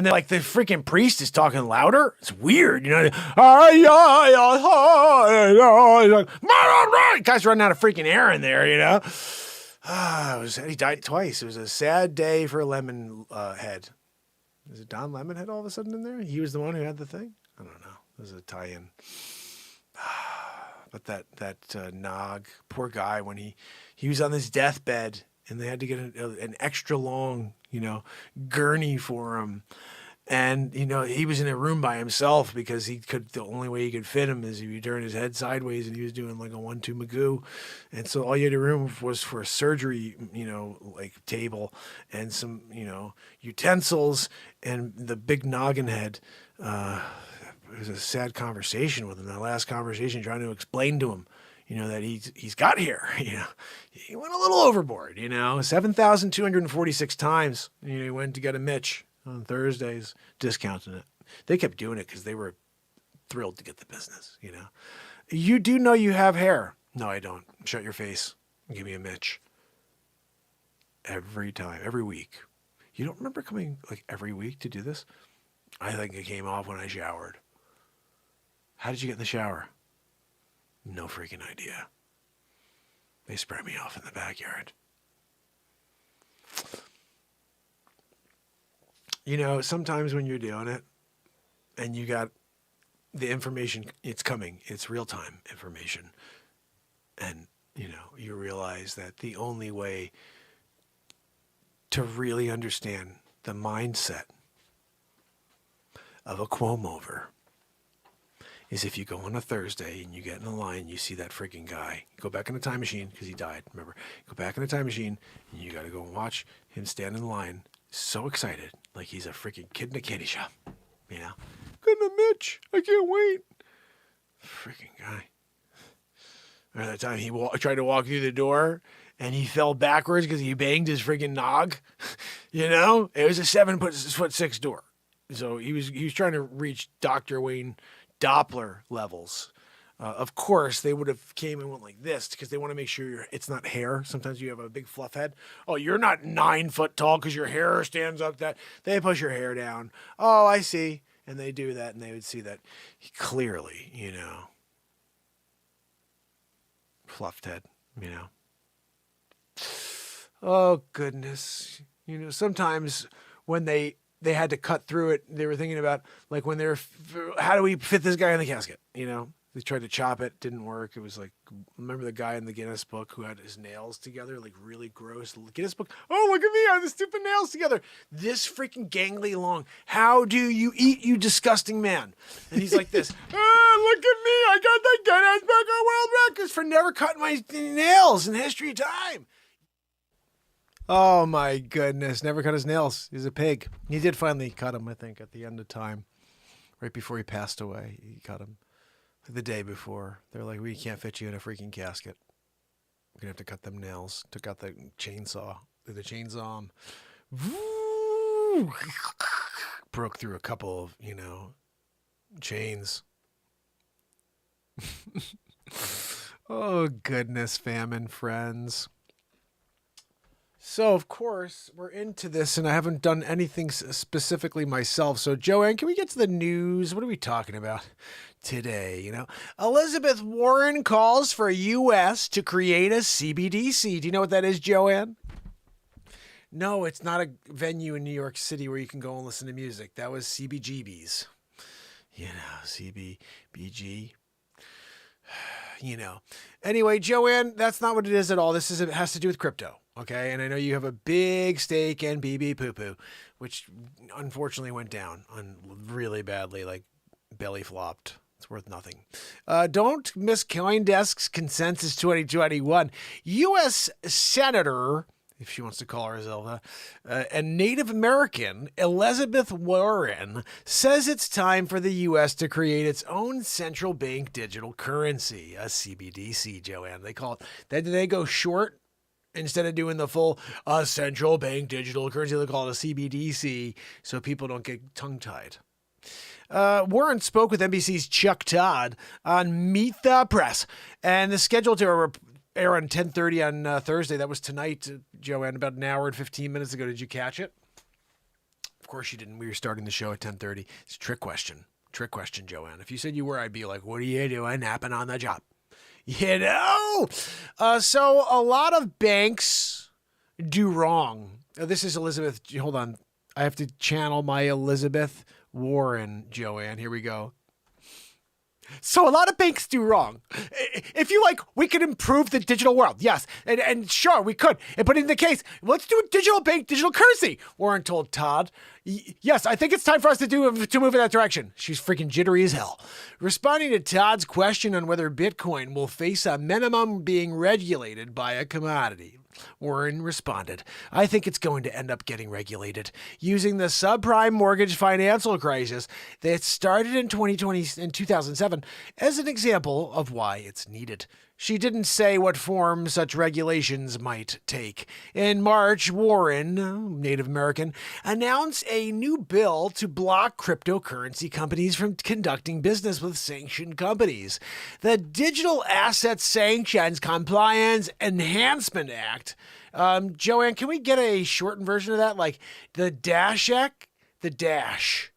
Speaker 5: then like the freaking priest is talking louder. It's weird, you know. Guys running out of freaking air in there, you know. He died twice. It was a sad day for Lemon Head. Is it Don Lemonhead all of a sudden in there? He was the one who had the thing? I don't know. It was a tie-in.
Speaker 1: But that Nog, poor guy, when he was on his deathbed and they had to get an extra long, gurney for him. And, he was in a room by himself because the only way he could fit him is if you turn his head sideways, and he was doing like a 1-2 Magoo. And so all you had a room was for a surgery, like table and some, utensils and the big noggin head. It was a sad conversation with him. That last conversation, trying to explain to him, that he's got here, he went a little overboard, 7,246 times, he went to get a Mitch on Thursdays, discounting it. They kept doing it because they were thrilled to get the business, You do know you have hair. No, I don't. Shut your face and give me a Mitch. Every time, every week. You don't remember coming like every week to do this? I think it came off when I showered. How did you get in the shower? No freaking idea. They spray me off in the backyard. Sometimes when you're doing it and you got the information, it's coming, it's real-time information. And, you realize that the only way to really understand the mindset of a Cuomo-over is if you go on a Thursday and you get in the line, you see that freaking guy. You go back in the time machine because he died, remember. Go back in the time machine and you got to go and watch him stand in line so excited, like he's a freaking kid in a candy shop, Getting a Mitch, I can't wait. Freaking guy. Or that time he tried to walk through the door and he fell backwards because he banged his freaking nog. It was a 7'6" door. So he was trying to reach Dr. Wayne Doppler levels. Of course, they would have came and went like this because they want to make sure it's not hair. Sometimes you have a big fluff head. Oh, you're not 9 foot tall because your hair stands up. That they push your hair down. Oh, I see. And they do that, and they would see that clearly, fluffed head, Oh goodness, sometimes when they had to cut through it, they were thinking about like when how do we fit this guy in the casket, They tried to chop it, didn't work. It was like, remember the guy in the Guinness book who had his nails together, like really gross. Guinness book, oh, look at me, I have the stupid nails together. This freaking gangly long. How do you eat, you disgusting man? And he's like this, look at me, I got the Guinness Book of World Records for never cutting my nails in history of time. Oh my goodness, never cut his nails. He's a pig. He did finally cut him, I think, at the end of time. Right before he passed away, he cut him. The day before, they're like, we can't fit you in a freaking casket. We're going to have to cut them nails. Took out the chainsaw. The chainsaw broke through a couple of, chains. Oh, goodness, famine friends. So, of course, we're into this, and I haven't done anything specifically myself. So, Joanne, can we get to the news? What are we talking about today? Elizabeth Warren calls for U.S. to create a CBDC. Do you know what that is, Joanne? No, it's not a venue in New York City where you can go and listen to music. That was CBGB's. CBBG. Anyway, Joanne, that's not what it is at all. It has to do with crypto. Okay, and I know you have a big stake in BB Poo Poo, which unfortunately went down really badly, like belly flopped. It's worth nothing. Don't miss CoinDesk's Consensus 2021. U.S. Senator, if she wants to call herself a Native American, Elizabeth Warren, says it's time for the U.S. to create its own central bank digital currency, a CBDC, Joanne. They call it, they go short. Instead of doing the full central bank digital currency, they call it a CBDC so people don't get tongue-tied. Warren spoke with NBC's Chuck Todd on Meet the Press, and the scheduled to air on 10:30 on Thursday. That was tonight, Joanne, about an hour and 15 minutes ago. Did you catch it? Of course you didn't. We were starting the show at 10:30. It's a trick question. Trick question, Joanne. If you said you were, I'd be like, what are you doing napping on the job? So a lot of banks do wrong. This is Elizabeth. Hold on. I have to channel my Elizabeth Warren, Joanne. Here we go.
Speaker 12: So a lot of banks do wrong. If you like, we could improve the digital world. Yes. And sure, we could. But in the case, let's do a digital bank, digital currency, Warren told Todd. Yes, I think it's time for us to move in that direction. She's freaking jittery as hell. Responding to Todd's question on whether Bitcoin will face a minimum being regulated by a commodity, Warren responded, I think it's going to end up getting regulated. Using the subprime mortgage financial crisis that started in 2007 as an example of why it's needed. She didn't say what form such regulations might take. In March, Warren, Native American, announced a new bill to block cryptocurrency companies from conducting business with sanctioned companies. The Digital Asset Sanctions Compliance Enhancement Act. Joanne, can we get a shortened version of that? Like the Dash Act? The Dash.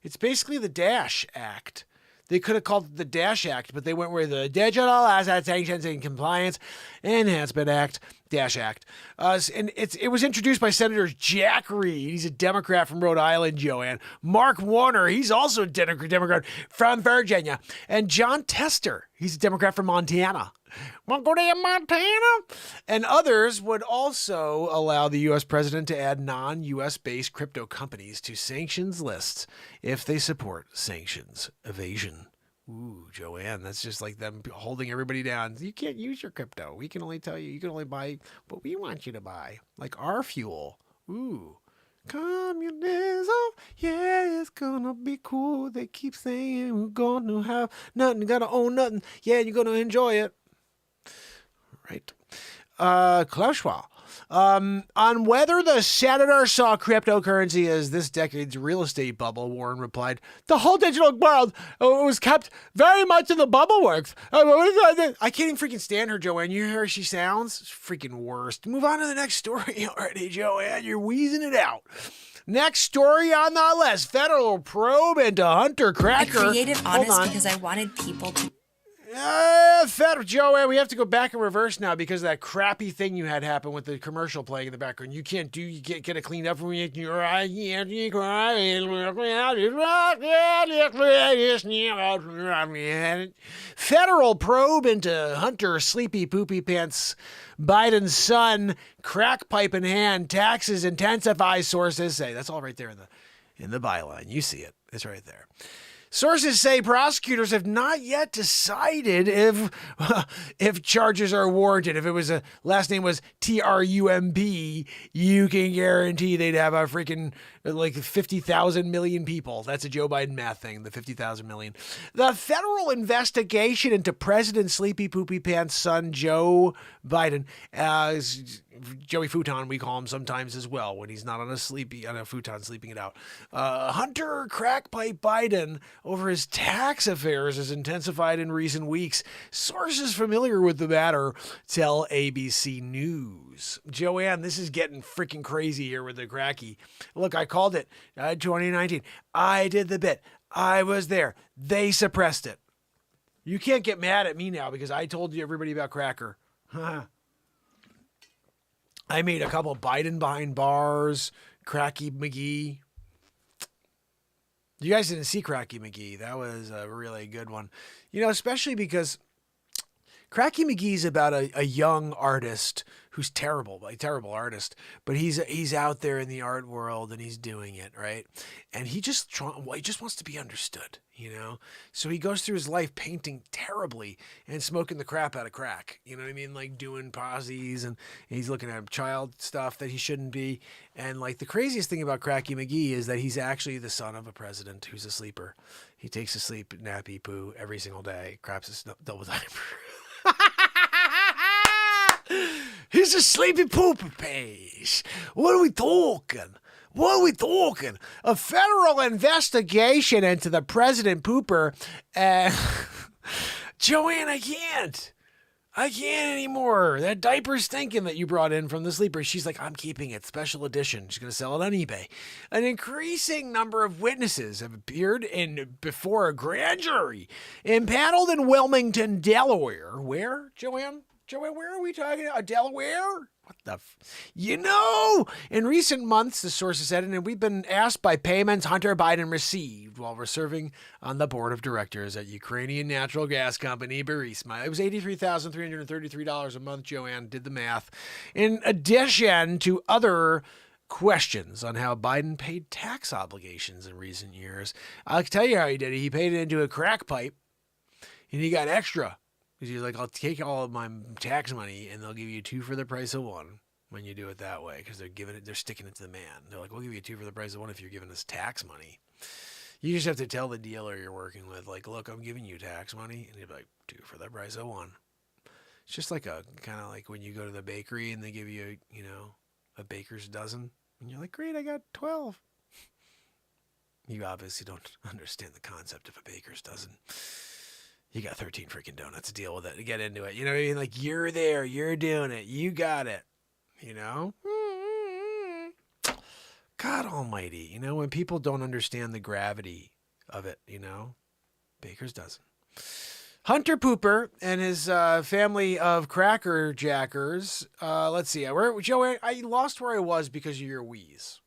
Speaker 12: It's basically the Dash Act. They could have called it the Dash Act, but they went with the Digital Asset Sanctions and Compliance Enhancement Act, Dash Act. And it was introduced by Senator Jack Reed. He's a Democrat from Rhode Island, Joanne. Mark Warner, he's also a Democrat from Virginia. And John Tester, he's a Democrat from Montana. Want to go to Montana? And others would also allow the U.S. president to add non-U.S. based crypto companies to sanctions lists if they support sanctions evasion. Ooh, Joanne, that's just like them holding everybody down. You can't use your crypto. We can only tell you, you can only buy what we want you to buy, like our fuel. Ooh. Communism, yeah, it's gonna be cool. They keep saying we're gonna have nothing, you gotta own nothing. Yeah, you're gonna enjoy it. Right. Klaus Schwab. On whether the senator saw cryptocurrency as this decade's real estate bubble, Warren replied, the whole digital world was kept very much in the bubble works. I can't even freaking stand her, Joanne. You hear how she sounds? It's freaking worst. Move on to the next story already, Joanne. You're wheezing it out. Next story on the list. Federal probe into Hunter Cracker.
Speaker 13: I created Honest because I wanted people to...
Speaker 12: Joanne, we have to go back in reverse now because of that crappy thing you had happen with the commercial playing in the background. You can't get it cleaned up for me. Federal probe into Hunter Sleepy Poopy Pants Biden's son, crack pipe in hand, taxes intensify, sources say. That's all right there in the byline. You see it. It's right there. Sources say prosecutors have not yet decided if charges are warranted. If it was last name was Trump, you can guarantee they'd have a freaking like 50,000 million people. That's a Joe Biden math thing, the 50,000 million. The federal investigation into President Sleepy Poopy Pants' son, Joe Biden, Joey Futon, we call him sometimes as well when he's not on a futon sleeping it out. Hunter Crackpipe Biden over his tax affairs has intensified in recent weeks. Sources familiar with the matter tell ABC News. Joanne, this is getting freaking crazy here with the cracky. Look, I called it 2019. I did the bit. I was there. They suppressed it. You can't get mad at me now because I told you everybody about Cracker. I made a couple Biden behind bars, Cracky McGee. You guys didn't see Cracky McGee. That was a really good one. You know, especially because Cracky McGee's about a young artist who's terrible artist, but he's out there in the art world and he's doing it, right? And he just wants to be understood, you know? So he goes through his life painting terribly and smoking the crap out of crack, you know what I mean? Like doing posies and he's looking at child stuff that he shouldn't be. And like the craziest thing about Cracky McGee is that he's actually the son of a president who's a sleeper. He takes a sleep nappy poo every single day, craps his double diaper. He's a sleepy pooper page. What are we talking? A federal investigation into the president pooper. Joanne, I can't anymore. That diaper stinking that you brought in from the sleeper. She's like, I'm keeping it. Special edition. She's going to sell it on eBay. An increasing number of witnesses have appeared before a grand jury impaneled in Wilmington, Delaware. Where, Joanne? Where are we talking about? Delaware? In recent months, the source has said, and we've been asked by payments Hunter Biden received while we're serving on the board of directors at Ukrainian natural gas company Burisma. It was $83,333 a month. Joanne did the math. In addition to other questions on how Biden paid tax obligations in recent years, I'll tell you how he did it. He paid it into a crack pipe, and he got extra. Because he's like, I'll take all of my tax money, and they'll give you 2 for the price of 1 when you do it that way. Because they're sticking it to the man. They're like, we'll give you 2 for the price of 1 if you're giving us tax money. You just have to tell the dealer you're working with, like, look, I'm giving you tax money, and he'll be like, 2 for the price of 1. It's just like a kind of like when you go to the bakery and they give you, a baker's dozen, and you're like, great, I got 12. You obviously don't understand the concept of a baker's dozen. You got 13 freaking donuts to deal with it. Get into it. You know what I mean? Like, you're there. You're doing it. You got it. God almighty. When people don't understand the gravity of it, Baker's dozen. Hunter Pooper and his family of cracker jackers. Let's see. Joe, I lost where I was because of your wheeze.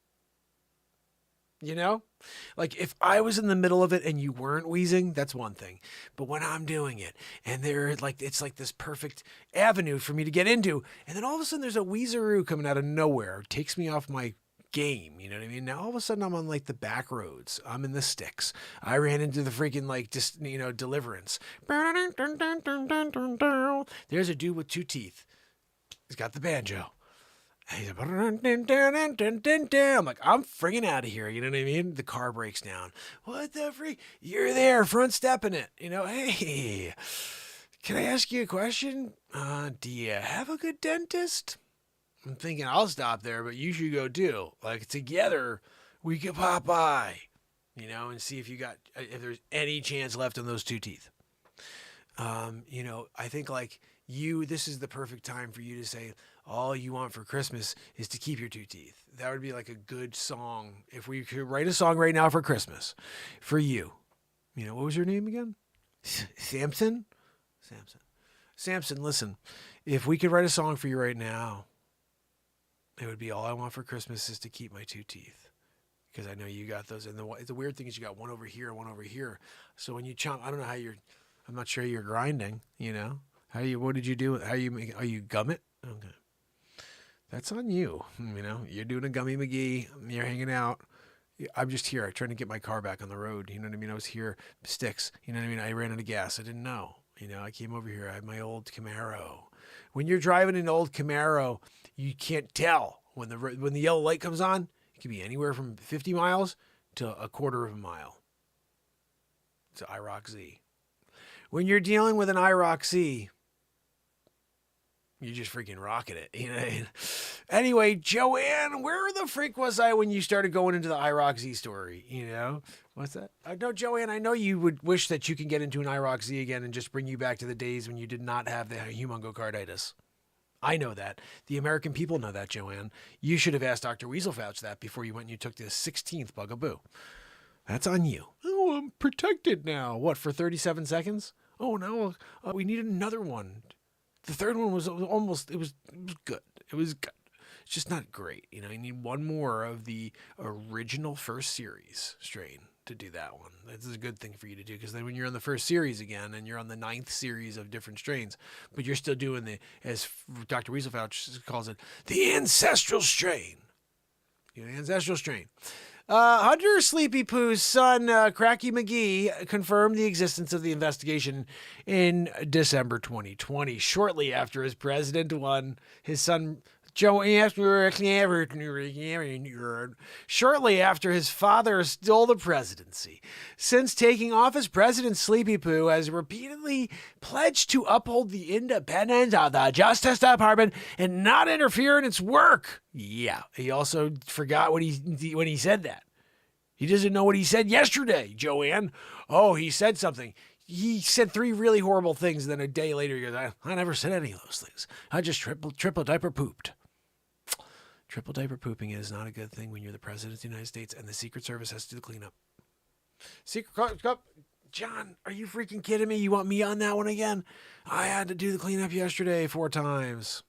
Speaker 12: Like if I was in the middle of it and you weren't wheezing, that's one thing. But when I'm doing it and it's like this perfect avenue for me to get into, and then all of a sudden there's a wheezeroo coming out of nowhere, it takes me off my game. You know what I mean? Now all of a sudden I'm on like the back roads. I'm in the sticks. I ran into the freaking Deliverance. There's a dude with 2 teeth. He's got the banjo. I'm like, I'm friggin' out of here. You know what I mean? The car breaks down. What the freak? You're there, front stepping it. Hey, can I ask you a question? Do you have a good dentist? I'm thinking I'll stop there, but you should go too. Like together, we could pop by, and see if there's any chance left on those 2 teeth. I think this is the perfect time for you to say, all you want for Christmas is to keep your 2 teeth. That would be like a good song. If we could write a song right now for Christmas for you. What was your name again? Samson, listen, if we could write a song for you right now, it would be all I want for Christmas is to keep my 2 teeth. Because I know you got those. And the weird thing is you got one over here and one over here. So when you chomp, I don't know how I'm not sure you're grinding, what did you do? How you make it? Oh, you gum it? Okay. That's on you. You're doing a gummy McGee. You're hanging out. I'm just here. I'm trying to get my car back on the road. You know what I mean? I was here, sticks. You know what I mean? I ran out of gas. I didn't know. I came over here. I had my old Camaro. When you're driving an old Camaro, you can't tell. When the yellow light comes on, it can be anywhere from 50 miles to a quarter of a mile. It's an IROC Z. When you're dealing with an IROC Z, you just freaking rocking it. Anyway, Joanne, where the freak was I when you started going into the IROC Z story? What's that? No, Joanne, I know you would wish that you can get into an IROC Z again and just bring you back to the days when you did not have the humongocarditis. I know that. The American people know that, Joanne. You should have asked Dr. Weaselfouch that before you went and you took the 16th bugaboo. That's on you. Oh, I'm protected now. What, for 37 seconds? Oh, no, we need another one. The third one was almost, it was good. It was good. It's just not great. You need one more of the original first series strain to do that one. This is a good thing for you to do because then when you're on the first series again and you're on the 9th series of different strains, but you're still doing as Dr. Weaselfouch calls it, the ancestral strain. The ancestral strain. Hunter Sleepy Poo's son, Cracky McGee, confirmed the existence of the investigation in December 2020, shortly after his president won. His son, shortly after his father stole the presidency. Since taking office, President Sleepy Poo has repeatedly pledged to uphold the independence of the Justice Department and not interfere in its work. Yeah, he also forgot when he said that. He doesn't know what he said yesterday, Joanne. Oh, he said something. He said 3 really horrible things, and then a day later he goes, I never said any of those things. I just triple diaper pooped. Triple diaper pooping is not a good thing when you're the president of the United States and the Secret Service has to do the cleanup. John, are you freaking kidding me? You want me on that one again? I had to do the cleanup yesterday 4 times.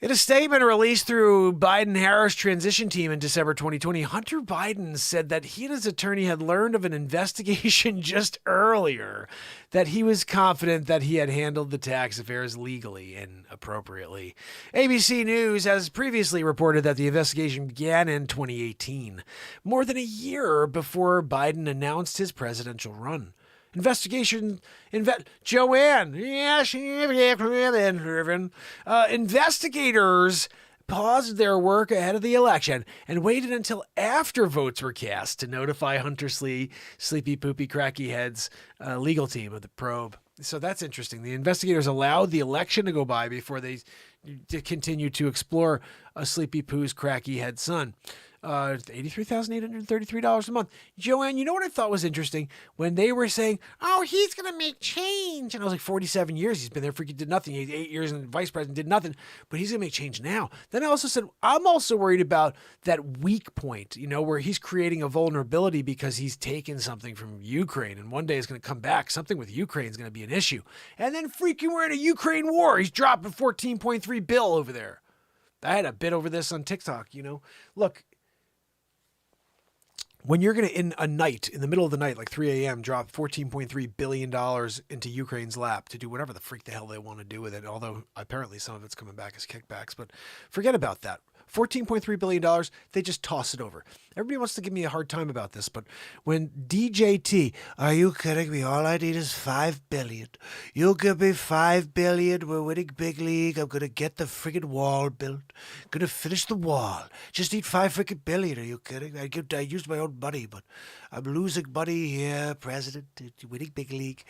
Speaker 12: In a statement released through Biden-Harris transition team in December 2020, Hunter Biden said that he and his attorney had learned of an investigation just earlier, that he was confident that he had handled the tax affairs legally and appropriately. ABC News has previously reported that the investigation began in 2018, more than a year before Biden announced his presidential run. Joanne. Investigators paused their work ahead of the election and waited until after votes were cast to notify Hunter Sleepy Poopy Cracky Head's legal team of the probe. So that's interesting. The investigators allowed the election to go by before they continued to explore a Sleepy Poo's Cracky Head son. $83,833 a month. Joanne, you know what I thought was interesting? When they were saying, oh, he's going to make change. And I was like, 47 years. He's been there, freaking did nothing. He's 8 years and vice president, did nothing. But he's going to make change now. Then I also said, I'm also worried about that weak point, where he's creating a vulnerability because he's taken something from Ukraine. And one day it's going to come back. Something with Ukraine is going to be an issue. And then freaking we're in a Ukraine war. He's dropping $14.3 billion over there. I had a bit over this on TikTok, Look, when you're going to, in the middle of the night, like 3 a.m., drop $14.3 billion into Ukraine's lap to do whatever the freak the hell they want to do with it, although apparently some of it's coming back as kickbacks, but forget about that. $14.3 billion, they just toss it over. Everybody wants to give me a hard time about this, but when DJT, are you kidding me? All I need is $5 billion. You give me $5 billion, we're winning big league, I'm going to get the friggin' wall built, going to finish the wall. Just need $5 freaking billion, are you kidding? I used my own money, but I'm losing money here, president, winning big league.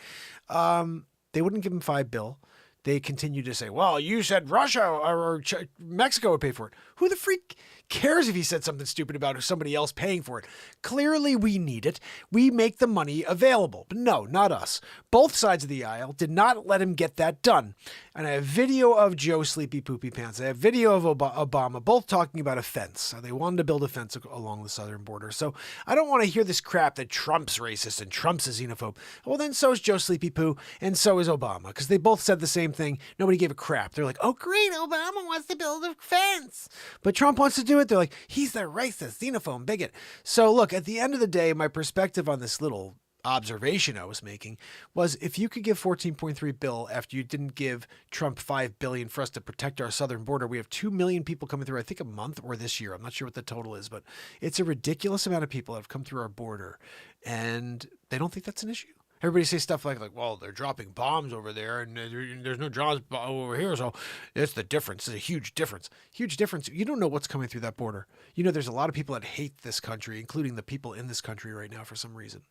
Speaker 12: They wouldn't give him $5 billion. They continue to say, well, you said Russia or Mexico would pay for it. Who the freak cares if he said something stupid about somebody else paying for it? Clearly we need it. We make the money available. But no, not us. Both sides of the aisle did not let him get that done. And I have video of Joe Sleepy Poopy Pants. I have video of Obama, both talking about a fence. They wanted to build a fence along the southern border. So I don't want to hear this crap that Trump's racist and Trump's a xenophobe. Well, then so is Joe Sleepy Poo and so is Obama, because they both said the same thing. Nobody gave a crap. They're like, oh, great, Obama wants to build a fence. But Trump wants to do it. They're like, he's the racist, xenophobe, bigot. So look, at the end of the day, my perspective on this little observation I was making was, if you could give $14.3 billion after you didn't give Trump $5 billion for us to protect our southern border, we have 2 million people coming through, I think a month or this year. I'm not sure what the total is, but it's a ridiculous amount of people that have come through our border, and they don't think that's an issue. Everybody says stuff like, well, they're dropping bombs over there and there's no drops over here. So it's the difference. It's a huge difference. Huge difference. You don't know what's coming through that border. There's a lot of people that hate this country, including the people in this country right now for some reason.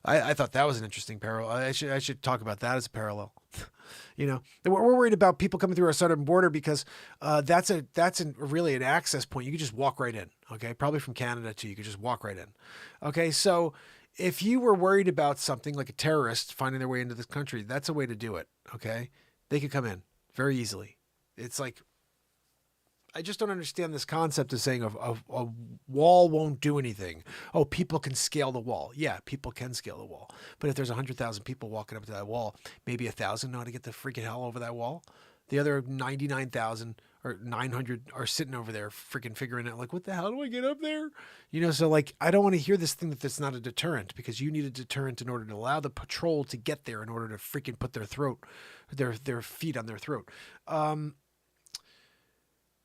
Speaker 12: I thought that was an interesting parallel. I should talk about that as a parallel. We're worried about people coming through our southern border because that's really an access point. You can just walk right in. Okay, probably from Canada too. You could just walk right in. Okay, so if you were worried about something like a terrorist finding their way into this country, that's a way to do it. Okay, they could come in very easily. It's like, I just don't understand this concept of saying a wall won't do anything. Oh, people can scale the wall. Yeah, people can scale the wall. But if there's 100,000 people walking up to that wall, maybe 1,000 know how to get the freaking hell over that wall. The other 99,000 or 900 are sitting over there freaking figuring out, like, what the hell do I get up there? So like, I don't want to hear this thing that's not a deterrent, because you need a deterrent in order to allow the patrol to get there in order to freaking put their feet on their throat.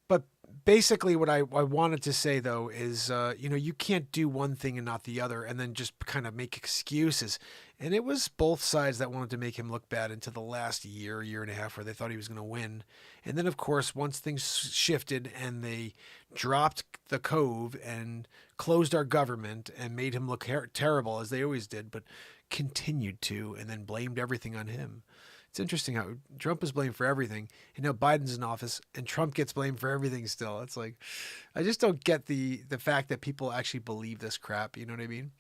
Speaker 12: But basically what I wanted to say, though, is, you can't do one thing and not the other and then just kind of make excuses. And it was both sides that wanted to make him look bad into the last year and a half where they thought he was going to win. And then, of course, once things shifted and they dropped the cove and closed our government and made him look terrible, as they always did, but continued to, and then blamed everything on him. It's interesting how Trump is blamed for everything, and now Biden's in office, and Trump gets blamed for everything still. It's like, I just don't get the fact that people actually believe this crap. You know what I mean?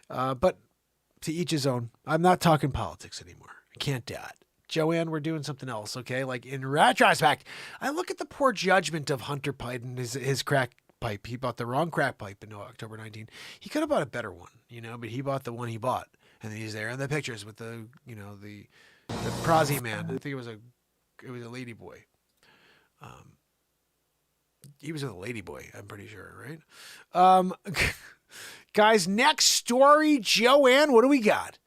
Speaker 12: But to each his own. I'm not talking politics anymore. I can't do it. Joanne, we're doing something else, okay? Like, in retrospect, I look at the poor judgment of Hunter Biden, his crack pipe. He bought the wrong crack pipe in October 19. He could have bought a better one, but he bought the one he bought. And then he's there in the pictures with the Prozzy man. I think it was a lady boy. He was with a ladyboy, I'm pretty sure, right? Guys, next story, Joanne, what do we got?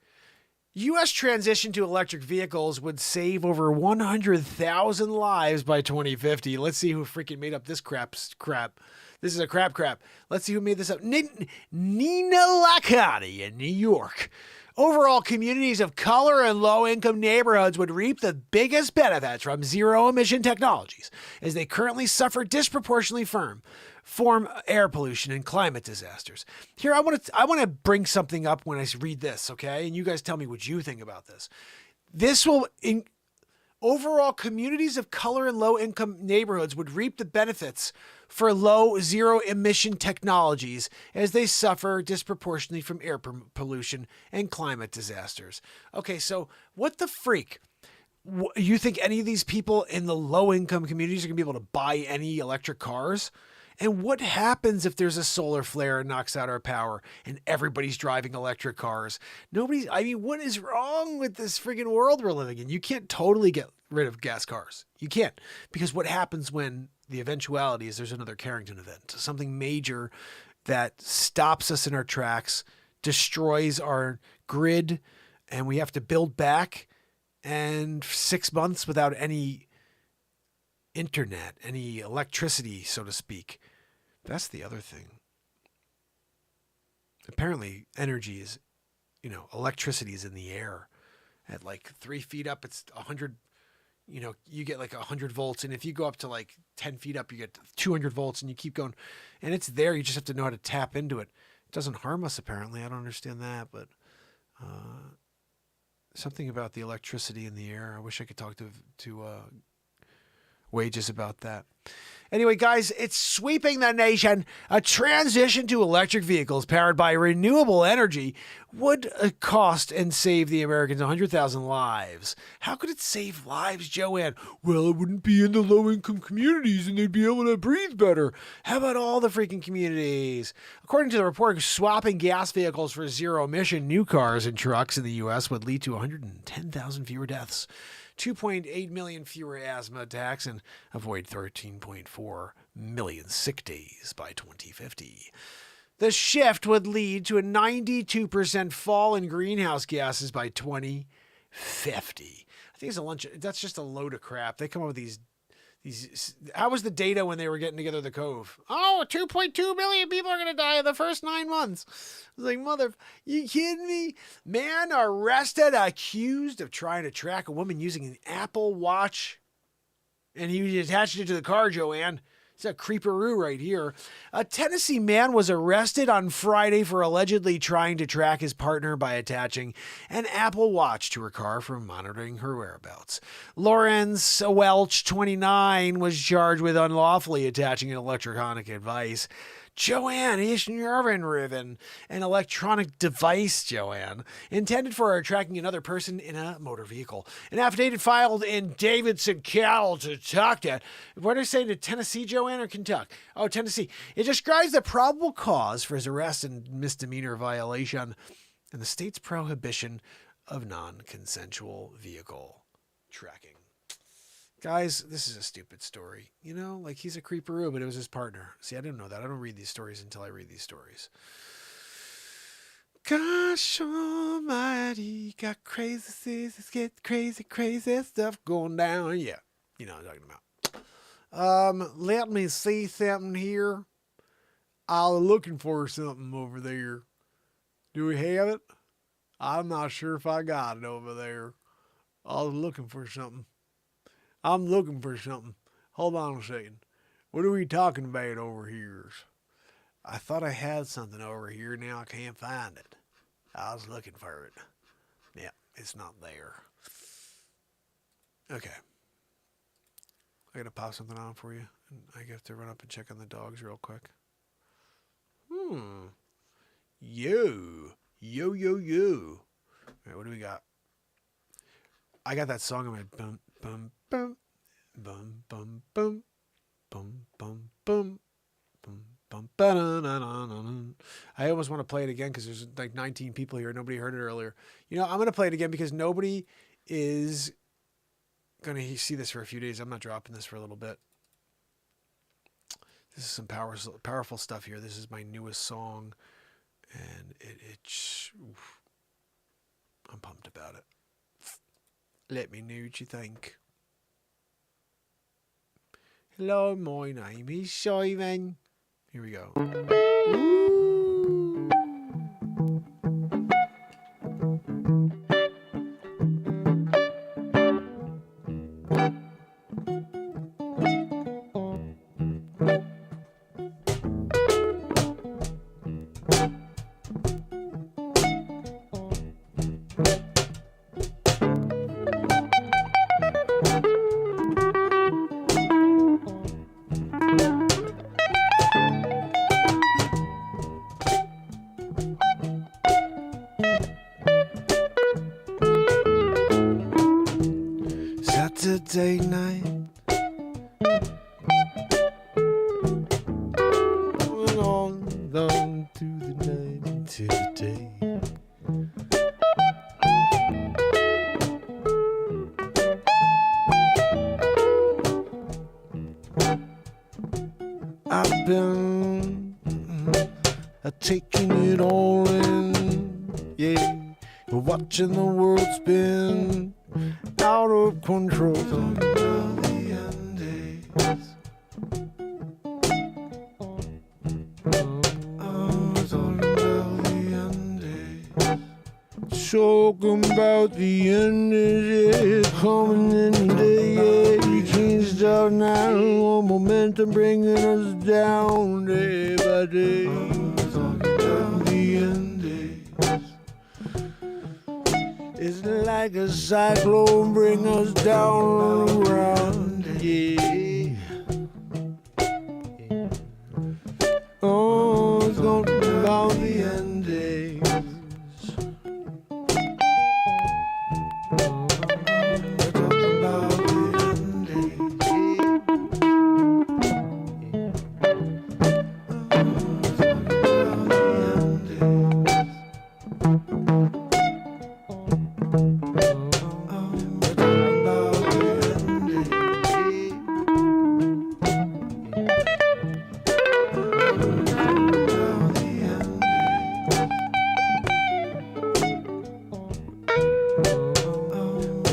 Speaker 12: U.S. transition to electric vehicles would save over 100,000 lives by 2050. Let's see who freaking made up this crap. This is a crap. Let's see who made this up. Nina Lacati in New York. Overall, communities of color and low-income neighborhoods would reap the biggest benefits from zero-emission technologies, as they currently suffer disproportionately form air pollution and climate disasters. Here, I want to bring something up when I read this, okay? And you guys tell me what you think about this. This will... Overall, communities of color and low-income neighborhoods would reap the benefits for zero-emission technologies as they suffer disproportionately from air pollution and climate disasters. Okay, so what the freak? You think any of these people in the low-income communities are going to be able to buy any electric cars? And what happens if there's a solar flare and knocks out our power and everybody's driving electric cars? What is wrong with this friggin' world we're living in? You can't totally get rid of gas cars. You can't. Because what happens when the eventuality is there's another Carrington event, something major that stops us in our tracks, destroys our grid, and we have to build back, and 6 months without any internet, any electricity, so to speak. That's the other thing. Apparently, energy is, electricity is in the air. At like 3 feet up, it's 100, you get like 100 volts. And if you go up to like 10 feet up, you get 200 volts and you keep going. And it's there. You just have to know how to tap into it. It doesn't harm us, apparently. I don't understand that, but something about the electricity in the air. I wish I could talk to Wages about that. Anyway, guys, it's sweeping the nation. A transition to electric vehicles powered by renewable energy would cost and save the Americans 100,000 lives. How could it save lives, Joanne? Well, it wouldn't be in the low-income communities and they'd be able to breathe better. How about all the freaking communities? According to the report, swapping gas vehicles for zero-emission new cars and trucks in the U.S. would lead to 110,000 fewer deaths, 2.8 million fewer asthma attacks, and avoid 13.4 million sick days by 2050. The shift would lead to a 92% fall in greenhouse gases by 2050. I think that's just a load of crap. They come up with these. How was the data when they were getting together the Cove? Oh, 2.2 million people are going to die in the first 9 months. I was like, you kidding me? Man arrested, accused of trying to track a woman using an Apple Watch. And he attached it to the car, Joanne. It's a creeperoo right here. A Tennessee man was arrested on Friday for allegedly trying to track his partner by attaching an Apple Watch to her car for monitoring her whereabouts. Lawrence Welch, 29, was charged with unlawfully attaching an electronic device. Joanne Ishnerven, an electronic device, Joanne, intended for tracking another person in a motor vehicle. An affidavit filed in Davidson, Kentucky. What did I say, to Tennessee, Joanne, or Kentucky? Oh, Tennessee. It describes the probable cause for his arrest and misdemeanor violation and the state's prohibition of non-consensual vehicle tracking. Guys, this is a stupid story. He's a creeperoo, but it was his partner. See, I didn't know that. I don't read these stories until I read these stories. Gosh almighty, got crazy seasons, get crazy stuff going down. Yeah, you know what I'm talking about. Let me see something here. I was looking for something over there. Do we have it? I'm not sure if I got it over there. I was looking for something. I'm looking for something. Hold on a second. What are we talking about over here? I thought I had something over here. Now I can't find it. I was looking for it. Yeah, it's not there. Okay. I gotta pop something on for you. I have to run up and check on the dogs real quick. Yo. All right, what do we got? I got that song in my bum bum bum bum bum bum bum bum bum bum bum. I almost want to play it again because there's like 19 people here. Nobody heard it earlier. I'm going to play it again because nobody is going to see this for a few days. I'm not dropping this for a little bit. This is some powerful stuff here. This is my newest song, and I'm pumped about it. Let me know what you think. Hello, my name is Simon. Here we go. Saturday night, going on down through the night into the day. I've been taking it all in, yeah, watching the world spin out of control. Talking about the end days. Oh, talking about the end days. Talking about the end days. Yeah, coming any day. Yeah, you can't stop now. Momentum bringing us down day by day. Oh, talking about the end days. It's like a cyclone bring us down around, yeah. Oh, it's gonna be about the end days.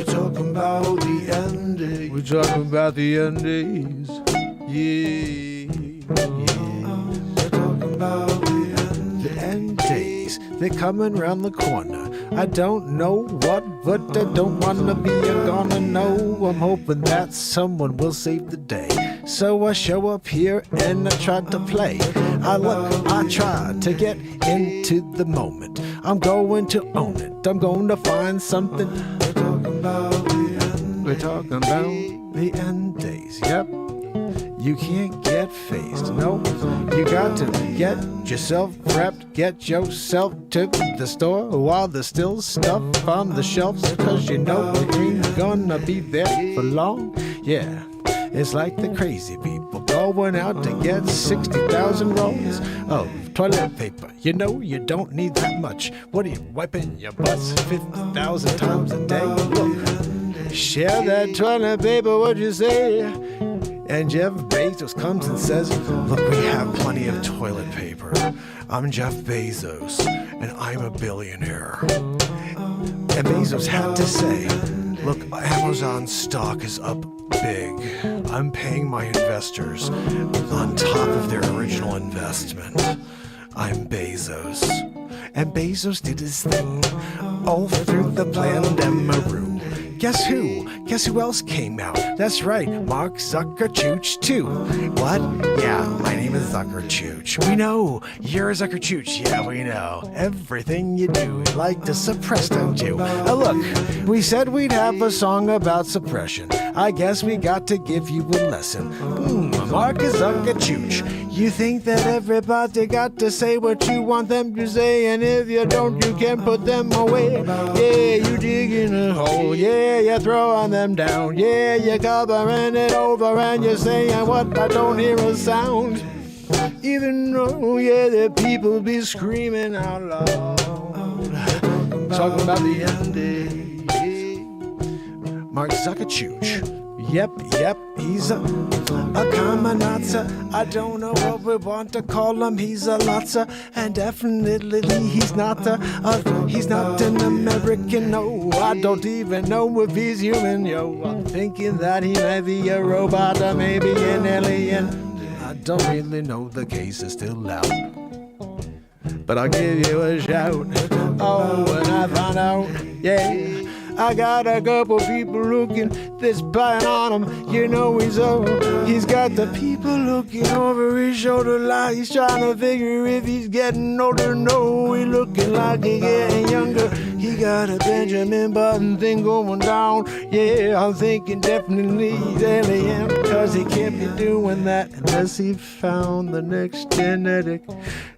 Speaker 12: We're talking about the end days. We're talking about the end days. Yeah. We're talking about the end days. They're coming round the corner. I don't know what, but I don't wanna be a gonna know. I'm hoping that someone will save the day. So I show up here and I try to play. I try to get into the moment. I'm going to own it. I'm going to find something. We're talking about We're talking about the end days, yep. You can't get phased, no. You got to get yourself prepped, get yourself to the store while there's still stuff on the shelves, cause you know it ain't gonna be there for long. Yeah, it's like the crazy people going out to get 60,000 rolls of toilet paper. You know you don't need that much. What are you wiping your butts 50,000 times a day? Look. Share that toilet paper, what'd you say? And Jeff Bezos comes and says, look, we have plenty of toilet paper. I'm Jeff Bezos, and I'm a billionaire. And Bezos had to say, look, Amazon stock is up big. I'm paying my investors on top of their original investment. I'm Bezos. And Bezos did his thing all through the pandemic. Guess who? Guess who else came out? That's right, Mark Zuckerchooch too. What? Yeah, my name is Zuckerchooch. We know, you're Zuckerchooch. Yeah, we know. Everything you do, you like to suppress, don't you? Look, we said we'd have a song about suppression. I guess we got to give you a lesson. Mark Zuckerchooch. You think that everybody got to say what you want them to say, and if you don't, you can put them away. Yeah, you dig in a hole. Yeah, you throwing them down. Yeah, you're covering it over and you're saying what I don't hear a sound. Even though, yeah, the people be screaming out loud. Talking about the end day. Mark Zuckerchooch. Yep, he's a Kamanatsa. I don't know what we want to call him. He's a Lotsa, and definitely he's not he's not an American. No, I don't even know if he's human. Yo, I'm thinking that he may be a robot or maybe an alien. I don't really know. The case is still out, but I'll give you a shout. Oh, when I find out, yeah. I got a couple people looking, they're spying on him. You know he's got the people looking over his shoulder like he's trying to figure if he's getting older. No, he's looking like he's getting younger. He got a Benjamin Button thing going down. Yeah, I'm thinking definitely he's alien, cause he can't be doing that unless he found the next genetic,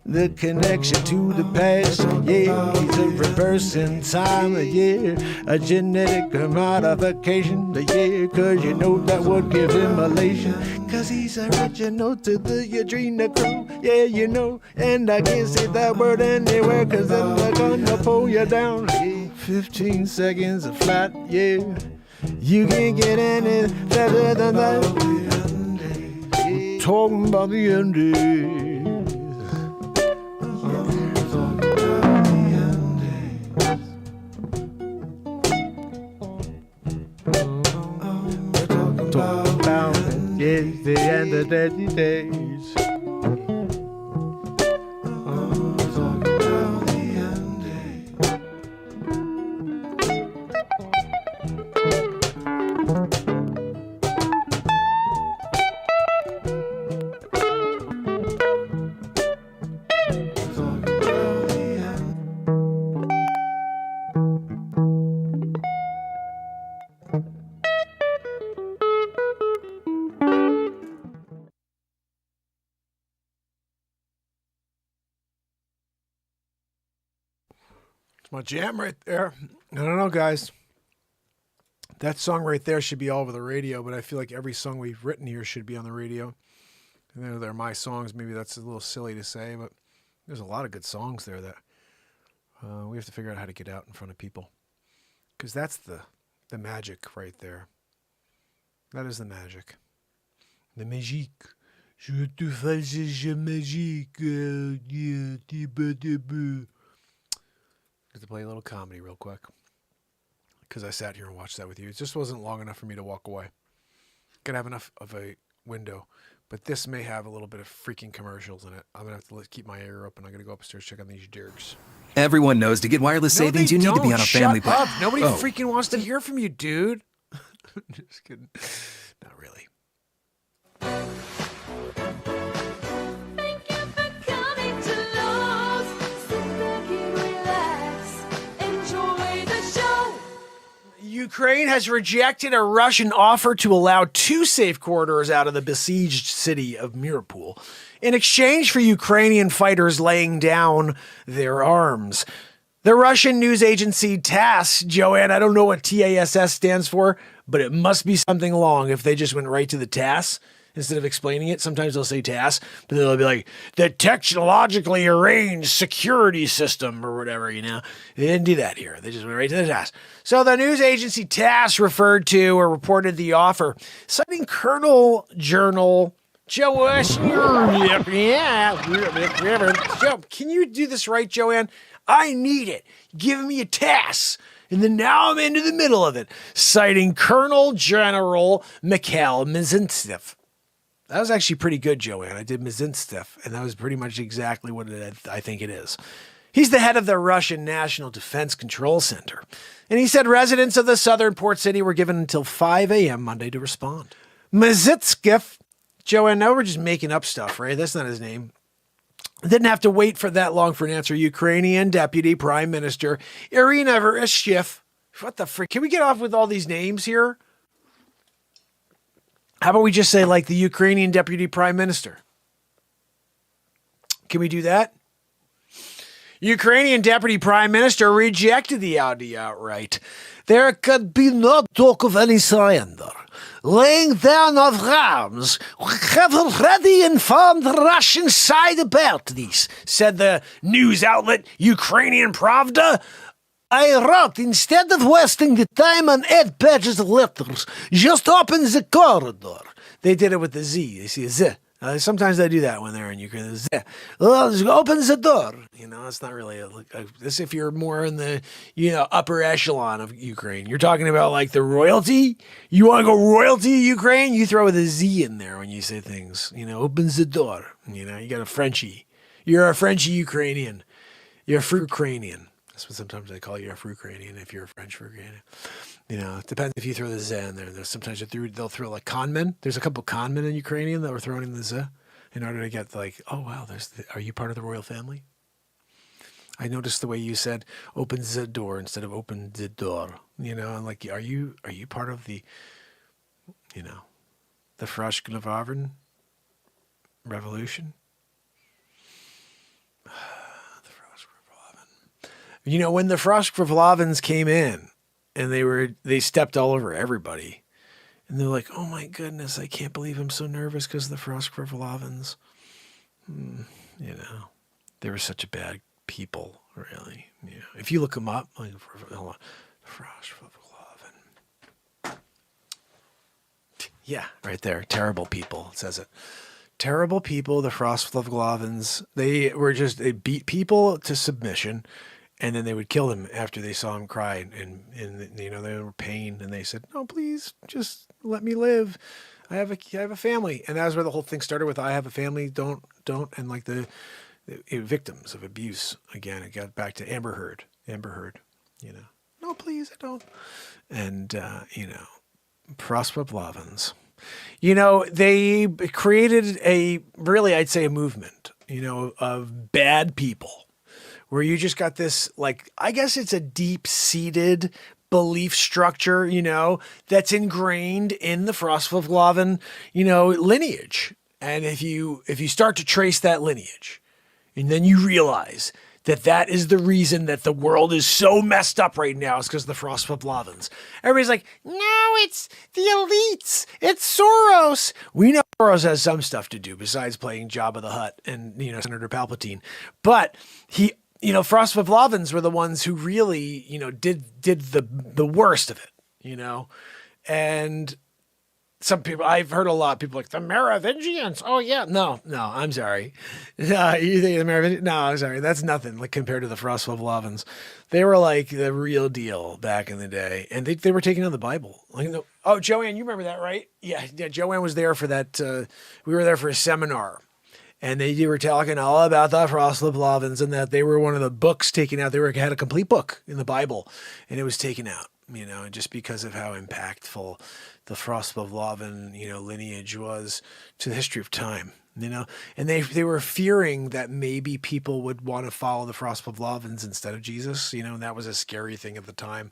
Speaker 12: the connection to the past. Yeah, he's a reverse in time. Yeah, a genetic modification. Yeah, cause you know that would give him elation, cause he's original to the adrenochrome. Yeah, you know, and I can't say that word anywhere, cause then they're gonna pull you down. Yeah, 15 seconds of flat. Yeah, you can't get any better than that. Yeah, talking about the ending. It's the end of the days. My jam right there. I don't know, guys. That song right there should be all over the radio, but I feel like every song we've written here should be on the radio. You know, they're my songs. Maybe that's a little silly to say, but there's a lot of good songs there that we have to figure out how to get out in front of people. Because that's the magic right there. That is the magic. The magique. Je te faisais magique. To play a little comedy real quick, because I sat here and watched that with you. It just wasn't long enough for me to walk away. Gotta have enough of a window, but this may have a little bit of freaking commercials in it. I'm gonna have to keep my ear open. I'm gonna go upstairs, check on these dirks.
Speaker 14: Everyone knows to get wireless savings, you need to be on a family plan.
Speaker 12: Shut up. Nobody freaking wants to hear from you, dude. Just kidding. Not really. Ukraine has rejected a Russian offer to allow 2 safe corridors out of the besieged city of Mariupol in exchange for Ukrainian fighters laying down their arms. The Russian news agency TASS, Joanne, I don't know what TASS stands for, but it must be something long if they just went right to the TASS. Instead of explaining it, sometimes they'll say TASS, but they'll be like, the technologically arranged security system or whatever, you know. They didn't do that here. They just went right to the TASS. So the news agency TASS referred to or reported the offer, citing Colonel Journal Joe. Can you do this right, Joanne? I need it. Give me a TASS. And then now I'm into the middle of it, citing Colonel General Mikhail Mizintsev. That was actually pretty good, Joanne. I did Mizintsev, and that was pretty much exactly what I think it is. He's the head of the Russian National Defense Control Center. And he said residents of the southern port city were given until 5 a.m. Monday to respond. Mizintsev, Joanne, now we're just making up stuff, right? That's not his name. Didn't have to wait for that long for an answer. Ukrainian Deputy Prime Minister Irina Vereshchev. What the frick? Can we get off with all these names here? How about we just say like the Ukrainian Deputy Prime Minister? Can we do that? Ukrainian Deputy Prime Minister rejected the idea outright. There could be no talk of any surrender. Laying down of arms. We have already informed the Russian side about this, said the news outlet Ukrainian Pravda. I wrote, instead of wasting the time on 8 pages of letters, just open the corridor. They did it with the Z. They see a Z. Sometimes they do that when they're in Ukraine. Z. Well, just open the door. You know, it's not really this. If you're more in the upper echelon of Ukraine, you're talking about like the royalty. You want to go royalty Ukraine? You throw the Z in there when you say things. You know, opens the door. You know, you got a Frenchie. You're a Frenchie Ukrainian. You're a Frucranian. That's what sometimes they call you, a Frucranian if you're a French Frucranian. You know, it depends if you throw the Z in there. There's sometimes they'll throw like conmen. There's a couple conmen in Ukrainian that were thrown in the Z in order to get like, oh wow, are you part of the royal family? I noticed the way you said open the door instead of open the door. You know, and like, are you part of the, the Froschglavaren revolution? You know, when the Froschgravlavens came in and they stepped all over everybody and they're like, oh my goodness, I can't believe I'm so nervous because of the Froschgravlavens. You know, they were such a bad people, really. You know, if you look them up, like, Froschgravlaven. Yeah, right there. Terrible people, it says it. Terrible people, the Froschgravlavens. They beat people to submission. And then they would kill him after they saw him cry, and they were pain, and they said, "No, please, just let me live. I have a family." And that was where the whole thing started with, "I have a family. Don't." And like the victims of abuse again, it got back to Amber Heard. You know, "No, please, I don't." And Prosper-Blavins. You know, they created I'd say a movement. You know, of bad people. Where you just got this, like, I guess it's a deep-seated belief structure, that's ingrained in the Frostwolf-Glaven, lineage. And if you start to trace that lineage, and then you realize that is the reason that the world is so messed up right now is because of the Frostwolf-Glavens. Everybody's like, no, it's the elites. It's Soros. We know Soros has some stuff to do besides playing Jabba the Hutt and, Senator Palpatine. But Frostwolf-Glavens were the ones who really, did the worst of it, and some people, I've heard a lot of people like the Merovingians. Oh yeah. No, I'm sorry. You think the Merovingians? No, I'm sorry. That's nothing like compared to the Frostwolf-Glavens. They were like the real deal back in the day. And they were taking on the Bible. Oh, Joanne, you remember that, right? Yeah. Joanne was there for that. We were there for a seminar. And they were talking all about the Frostwolf-Glavens and that they were one of the books taken out. They had a complete book in the Bible, and it was taken out, just because of how impactful the Frostwolf-Glaven, lineage was to the history of time, And they were fearing that maybe people would want to follow the Frostwolf-Glavens instead of Jesus, and that was a scary thing at the time.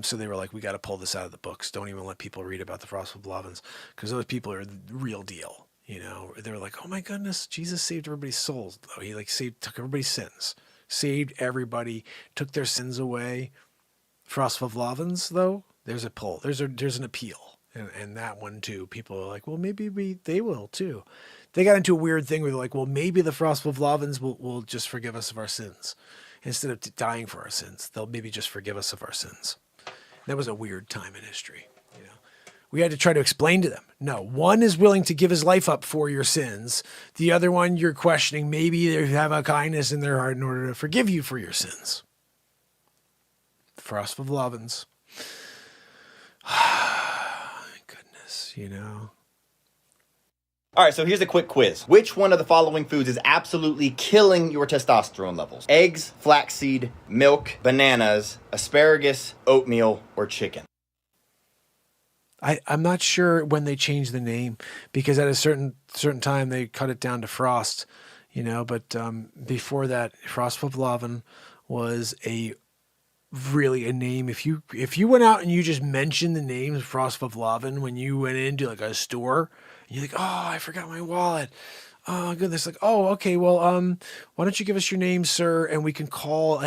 Speaker 12: So they were like, we got to pull this out of the books. Don't even let people read about the Frostwolf-Glavens because those people are the real deal. They were like, oh my goodness, Jesus saved everybody's souls. Though he took everybody's sins, saved everybody, took their sins away. Frostwolf-Glavens, though, there's a pull, there's an appeal, and that one too. People are like, well, maybe they will too. They got into a weird thing where they're like, well, maybe the Frostwolf-Glavens will just forgive us of our sins instead of dying for our sins. They'll maybe just forgive us of our sins. That was a weird time in history. We had to try to explain to them. No, one is willing to give his life up for your sins. The other one, you're questioning, maybe they have a kindness in their heart in order to forgive you for your sins. Frostwolf-Glavens. Goodness,
Speaker 15: All right, so here's a quick quiz. Which one of the following foods is absolutely killing your testosterone levels? Eggs, flaxseed, milk, bananas, asparagus, oatmeal, or chicken?
Speaker 12: I'm not sure when they changed the name because at a certain time they cut it down to Frost, but before that, Frostwolf-Glaven was really a name. If you went out and you just mentioned the name Frostwolf-Glaven when you went into like a store, and you're like, oh, I forgot my wallet. Oh goodness! Like, oh, okay. Well, why don't you give us your name, sir, and we can call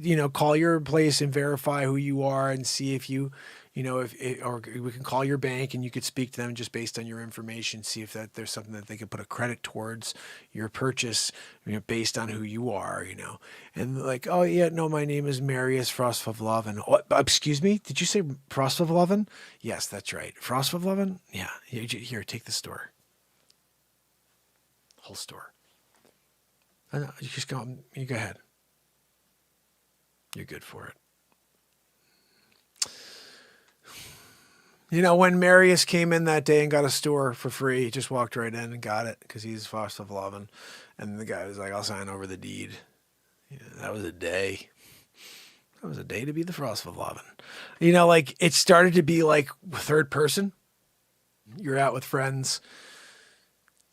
Speaker 12: your place and verify who you are and see if you You know, or we can call your bank and you could speak to them just based on your information, see if there's something that they could put a credit towards your purchase, you know, based on who you are, you know. And like, oh yeah, no, my name is Marius Frostvlovin. Oh, excuse me, did you say Frostvlovin? Yes, that's right. Frostvlovin? Yeah. Here, take the store. Whole store. You just go. You go ahead. You're good for it. You know, when Marius came in that day and got a store for free, he just walked right in and got it because he's Frostvlovin. And the guy was like, I'll sign over the deed. Yeah, that was a day. That was a day to be the Frostvlovin. You know, like it started to be like third person. You're out with friends.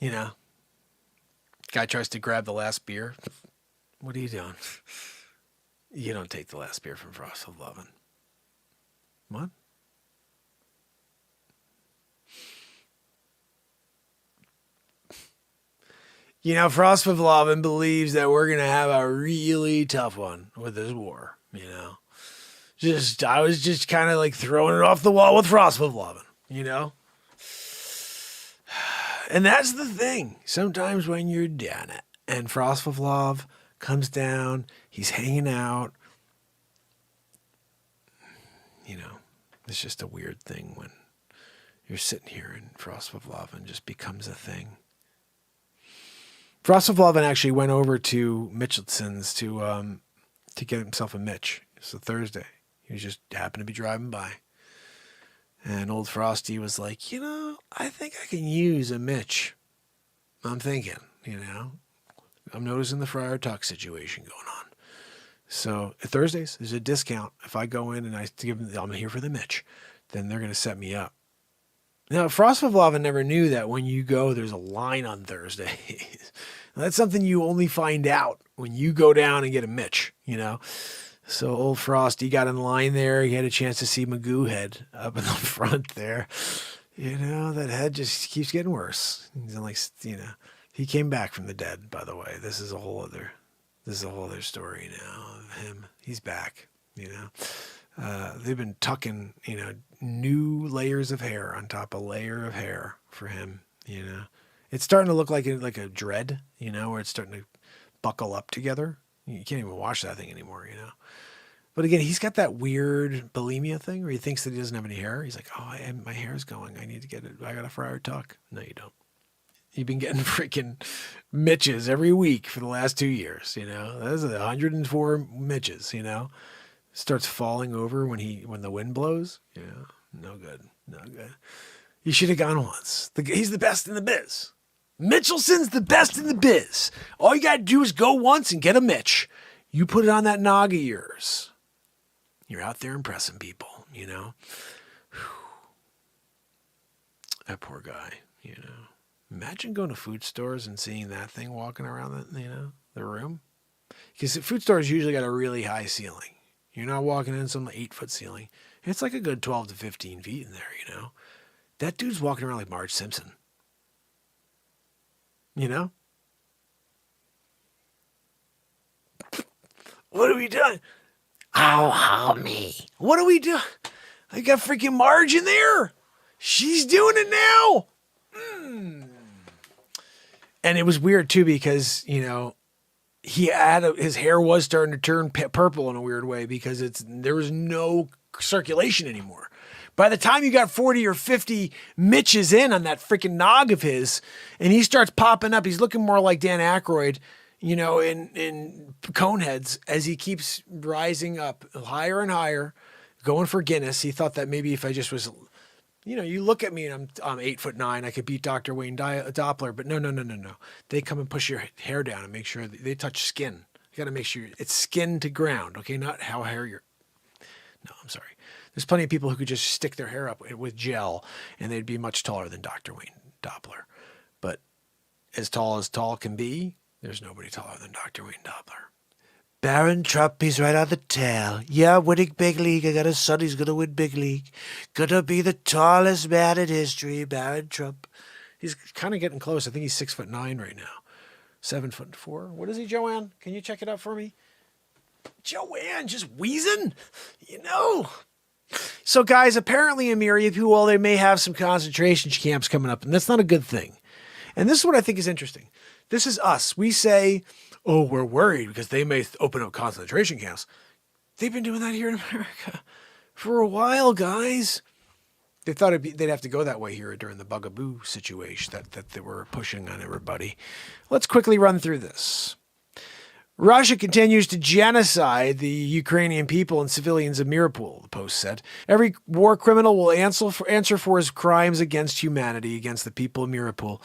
Speaker 12: You know, guy tries to grab the last beer. What are you doing? You don't take the last beer from Frostvlovin. What? You know, Frostvlovin believes that we're going to have a really tough one with this war, you know. I was just kind of like throwing it off the wall with Frostvlovin, you know. And that's the thing. Sometimes when you're down it and Frostvlov comes down, he's hanging out. You know, it's just a weird thing when you're sitting here and Frostvlovin just becomes a thing. Frostvlovin actually went over to Mitchelson's to get himself a Mitch. It's a Thursday. He just happened to be driving by. And old Frosty was like, you know, I think I can use a Mitch. I'm thinking, you know. I'm noticing the Friar Tuck situation going on. So Thursdays, there's a discount. If I go in and I give them, I'm here for the Mitch, then they're going to set me up. Now, Frostvlovin never knew that when you go, there's a line on Thursdays. That's something you only find out when you go down and get a Mitch, you know. So old Frosty got in line there. He had a chance to see Magoo head up in the front there. You know, that head just keeps getting worse. He's like, you know, he came back from the dead, by the way. This is a whole other story now of him. He's back, you know. They've been tucking, you know, new layers of hair on top of layer of hair for him, you know. It's starting to look like a dread, you know, where it's starting to buckle up together. You can't even wash that thing anymore, you know. But again, he's got that weird bulimia thing where he thinks that he doesn't have any hair. He's like, oh, my hair's going. I need to get it. I got a Friar Tuck. No, you don't. You've been getting freaking Mitches every week for the last 2 years, you know. That's 104 Mitches, you know. Starts falling over when the wind blows. Yeah, no good. You should have gone once. He's the best in the biz. Mitchelson's the best in the biz. All you got to do is go once and get a Mitch. You put it on that nog of yours. You're out there impressing people, you know. Whew. That poor guy, you know. Imagine going to food stores and seeing that thing walking around the room. Because food stores usually got a really high ceiling. You're not walking in some 8-foot ceiling. It's like a good 12 to 15 feet in there, you know. That dude's walking around like Marge Simpson. You know? What are we doing? Oh, me. What are we doing? I got freaking Marge in there. She's doing it now. And it was weird too because, you know, his hair was starting to turn purple in a weird way because there was no circulation anymore. By the time you got 40 or 50 Mitches in on that freaking nog of his, and he starts popping up, he's looking more like Dan Aykroyd, you know, in Coneheads as he keeps rising up higher and higher, going for Guinness. He thought that maybe if I just was, you know, you look at me and I'm 8'9", I could beat Dr. Wayne Doppler, but no. They come and push your hair down and make sure that they touch skin. You got to make sure it's skin to ground, okay? Not how hair you're. No, I'm sorry. There's plenty of people who could just stick their hair up with gel and they'd be much taller than Dr. Wayne Doppler. But as tall can be, there's nobody taller than Dr. Wayne Doppler. Baron Trupp, he's right on the tail. Yeah, winning big league. I got a son, he's going to win big league. Gonna be the tallest man in history, Baron Trupp. He's kind of getting close. I think he's 6'9" right now. 7'4". What is he, Joanne? Can you check it out for me? Joanne, just wheezing? You know, So, guys, apparently, Amir, well, they may have some concentration camps coming up, and that's not a good thing. And this is what I think is interesting. This is us. We say, oh, we're worried because they may open up concentration camps. They've been doing that here in America for a while, guys. They thought they'd have to go that way here during the bugaboo situation that they were pushing on everybody. Let's quickly run through this. Russia continues to genocide the Ukrainian people and civilians of Mariupol, the Post said. Every war criminal will answer for his crimes against humanity, against the people of Mariupol.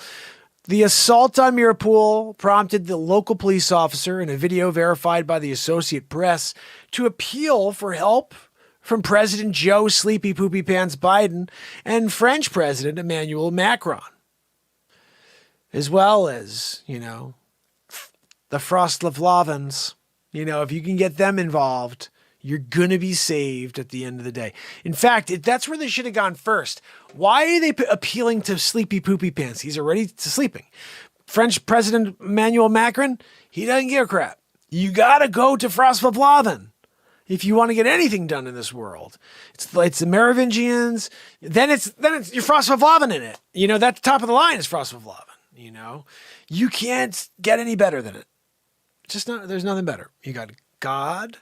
Speaker 12: The assault on Mariupol prompted the local police officer, in a video verified by the Associated Press, to appeal for help from President Joe Sleepy Poopy Pants Biden and French President Emmanuel Macron, as well as, the Frostlavlavans. If you can get them involved, you're going to be saved at the end of the day. In fact, that's where they should have gone first. Why are they appealing to Sleepy Poopy Pants? He's already sleeping. French President Emmanuel Macron, he doesn't give a crap. You got to go to Frostlavlavan if you want to get anything done in this world. It's the Merovingians. Then it's your Frostlavlavan in it. That's top of the line is Frostlavlavan. You can't get any better than it. There's nothing better. You got God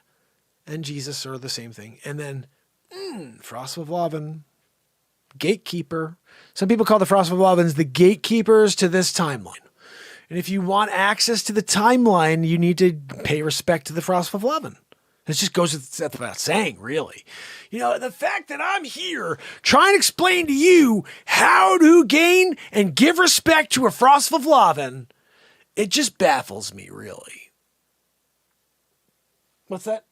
Speaker 12: and Jesus are the same thing. And then Frostlavlavan, gatekeeper. Some people call the Frostlavlavans the gatekeepers to this timeline. And if you want access to the timeline, you need to pay respect to the Frostlavlavan. It just goes without saying, really. The fact that I'm here trying to explain to you how to gain and give respect to a Frostlavlavan, it just baffles me, really. What's that?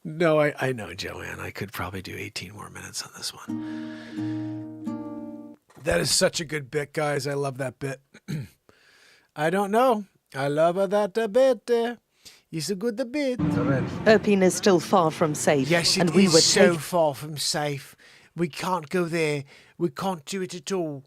Speaker 12: No, I know, Joanne. I could probably do 18 more minutes on this one. That is such a good bit, guys. I love that bit. I don't know. I love that bit. It's a good bit.
Speaker 16: Erpin is still far from safe.
Speaker 2: Yes, it is so far from safe. We can't go there. We can't do it at all.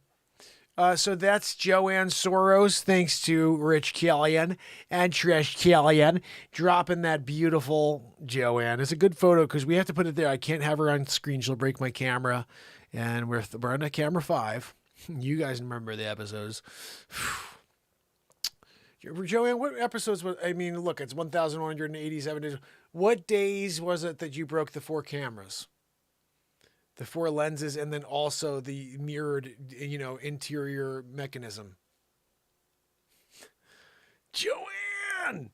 Speaker 12: So that's Joanne Soros, thanks to Rich Killian and Trish Killian, dropping that beautiful Joanne. It's a good photo because we have to put it there. I can't have her on screen. She'll break my camera. And we're on a camera 5. You guys remember the episodes. Joanne, what episodes was, look, it's 1,187 days. What days was it that you broke the 4 cameras? The 4 lenses, and then also the mirrored, interior mechanism. Joanne!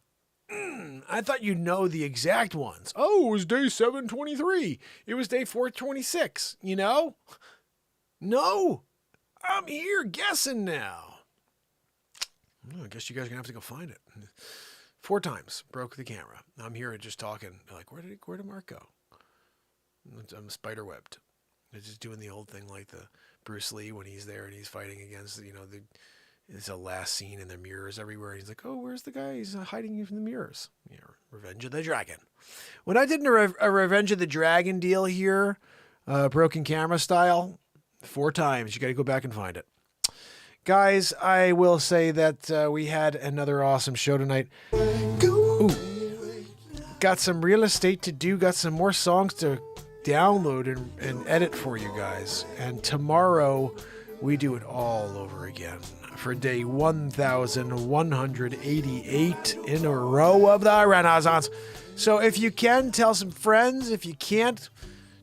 Speaker 12: I thought you'd know the exact ones. Oh, it was day 723. It was day 426, No, I'm here guessing now. I guess you guys are going to have to go find it. 4 times broke the camera. I'm here just talking. Like, where did Mark go? I'm spiderwebbed. They're just doing the old thing like the Bruce Lee when he's there and he's fighting against, it's a last scene and there are mirrors everywhere. He's like, oh, where's the guy? He's hiding you from the mirrors. Revenge of the Dragon. When I did a Revenge of the Dragon deal here, broken camera style, 4 times. You got to go back and find it. Guys, I will say that we had another awesome show tonight. Ooh. Got some real estate to do. Got some more songs to download and edit for you guys. And tomorrow we do it all over again for day 1,188 in a row of the Renaissance. So if you can, tell some friends. If you can't,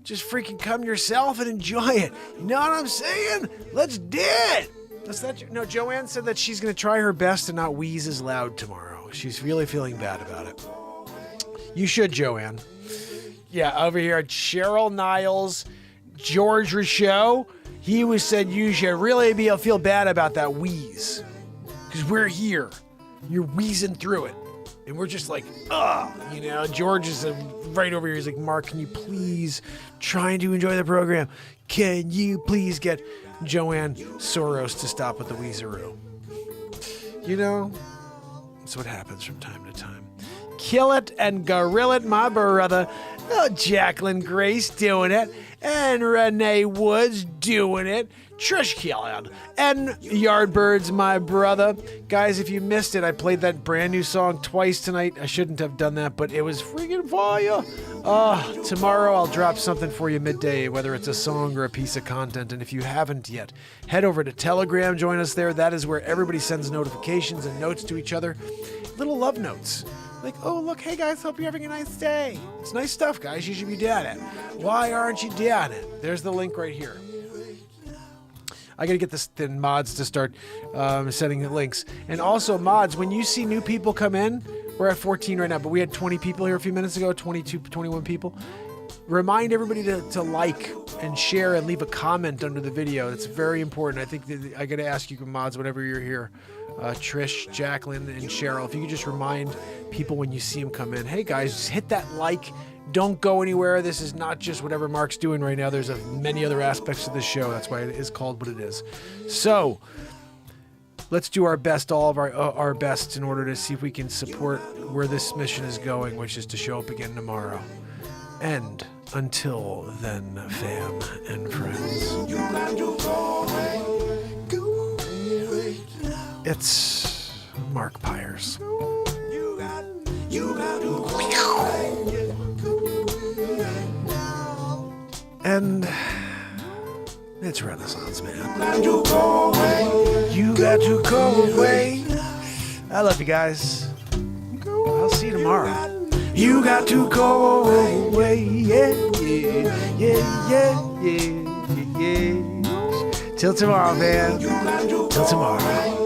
Speaker 12: just freaking come yourself and enjoy it. You know what I'm saying? Let's do it. No, Joanne said that she's going to try her best to not wheeze as loud tomorrow. She's really feeling bad about it. You should, Joanne. Yeah, over here at Cheryl Niles, George Rochelle, he said you should really feel bad about that wheeze. Because we're here. You're wheezing through it. And we're just like, ugh. George is right over here. He's like, Mark, can you please try to enjoy the program? Can you please get Joanne Soros to stop with the wheezeroo? That's what happens from time to time. Kill it and gorilla it, my brother. Oh, Jacqueline Grace doing it. and Renee Woods doing it. Trish Killian and Yardbirds, my brother. Guys, if you missed it, I played that brand new song twice tonight. I shouldn't have done that, but it was freaking fire. Tomorrow I'll drop something for you midday, whether it's a song or a piece of content. And if you haven't yet, head over to Telegram, join us there. That is where everybody sends notifications and notes to each other. Little love notes. Like, oh, look, hey guys, hope you're having a nice day. It's nice stuff, guys. You should be doing it. Why aren't you doing it? There's the link right here. I got to get the mods to start sending the links. And also, mods, when you see new people come in, we're at 14 right now, but we had 20 people here a few minutes ago, 22, 21 people. Remind everybody to like and share and leave a comment under the video. It's very important. I think that I got to ask you, mods, whenever you're here, Trish, Jacqueline, and Cheryl, if you could just remind people when you see them come in, hey guys, just hit that like. Don't go anywhere. This is not just whatever Mark's doing right now. There's many other aspects of the show. That's why it is called what it is. So let's do our best, all of our best, in order to see if we can support where this mission is going, which is to show up again tomorrow. And until then, fam and friends, it's Mark Pyers. And it's Renaissance Man. You got to go away. I love you guys. I'll see you tomorrow. You got to go away. Yeah, yeah, yeah, yeah, yeah, yeah. Till tomorrow, man. Till tomorrow.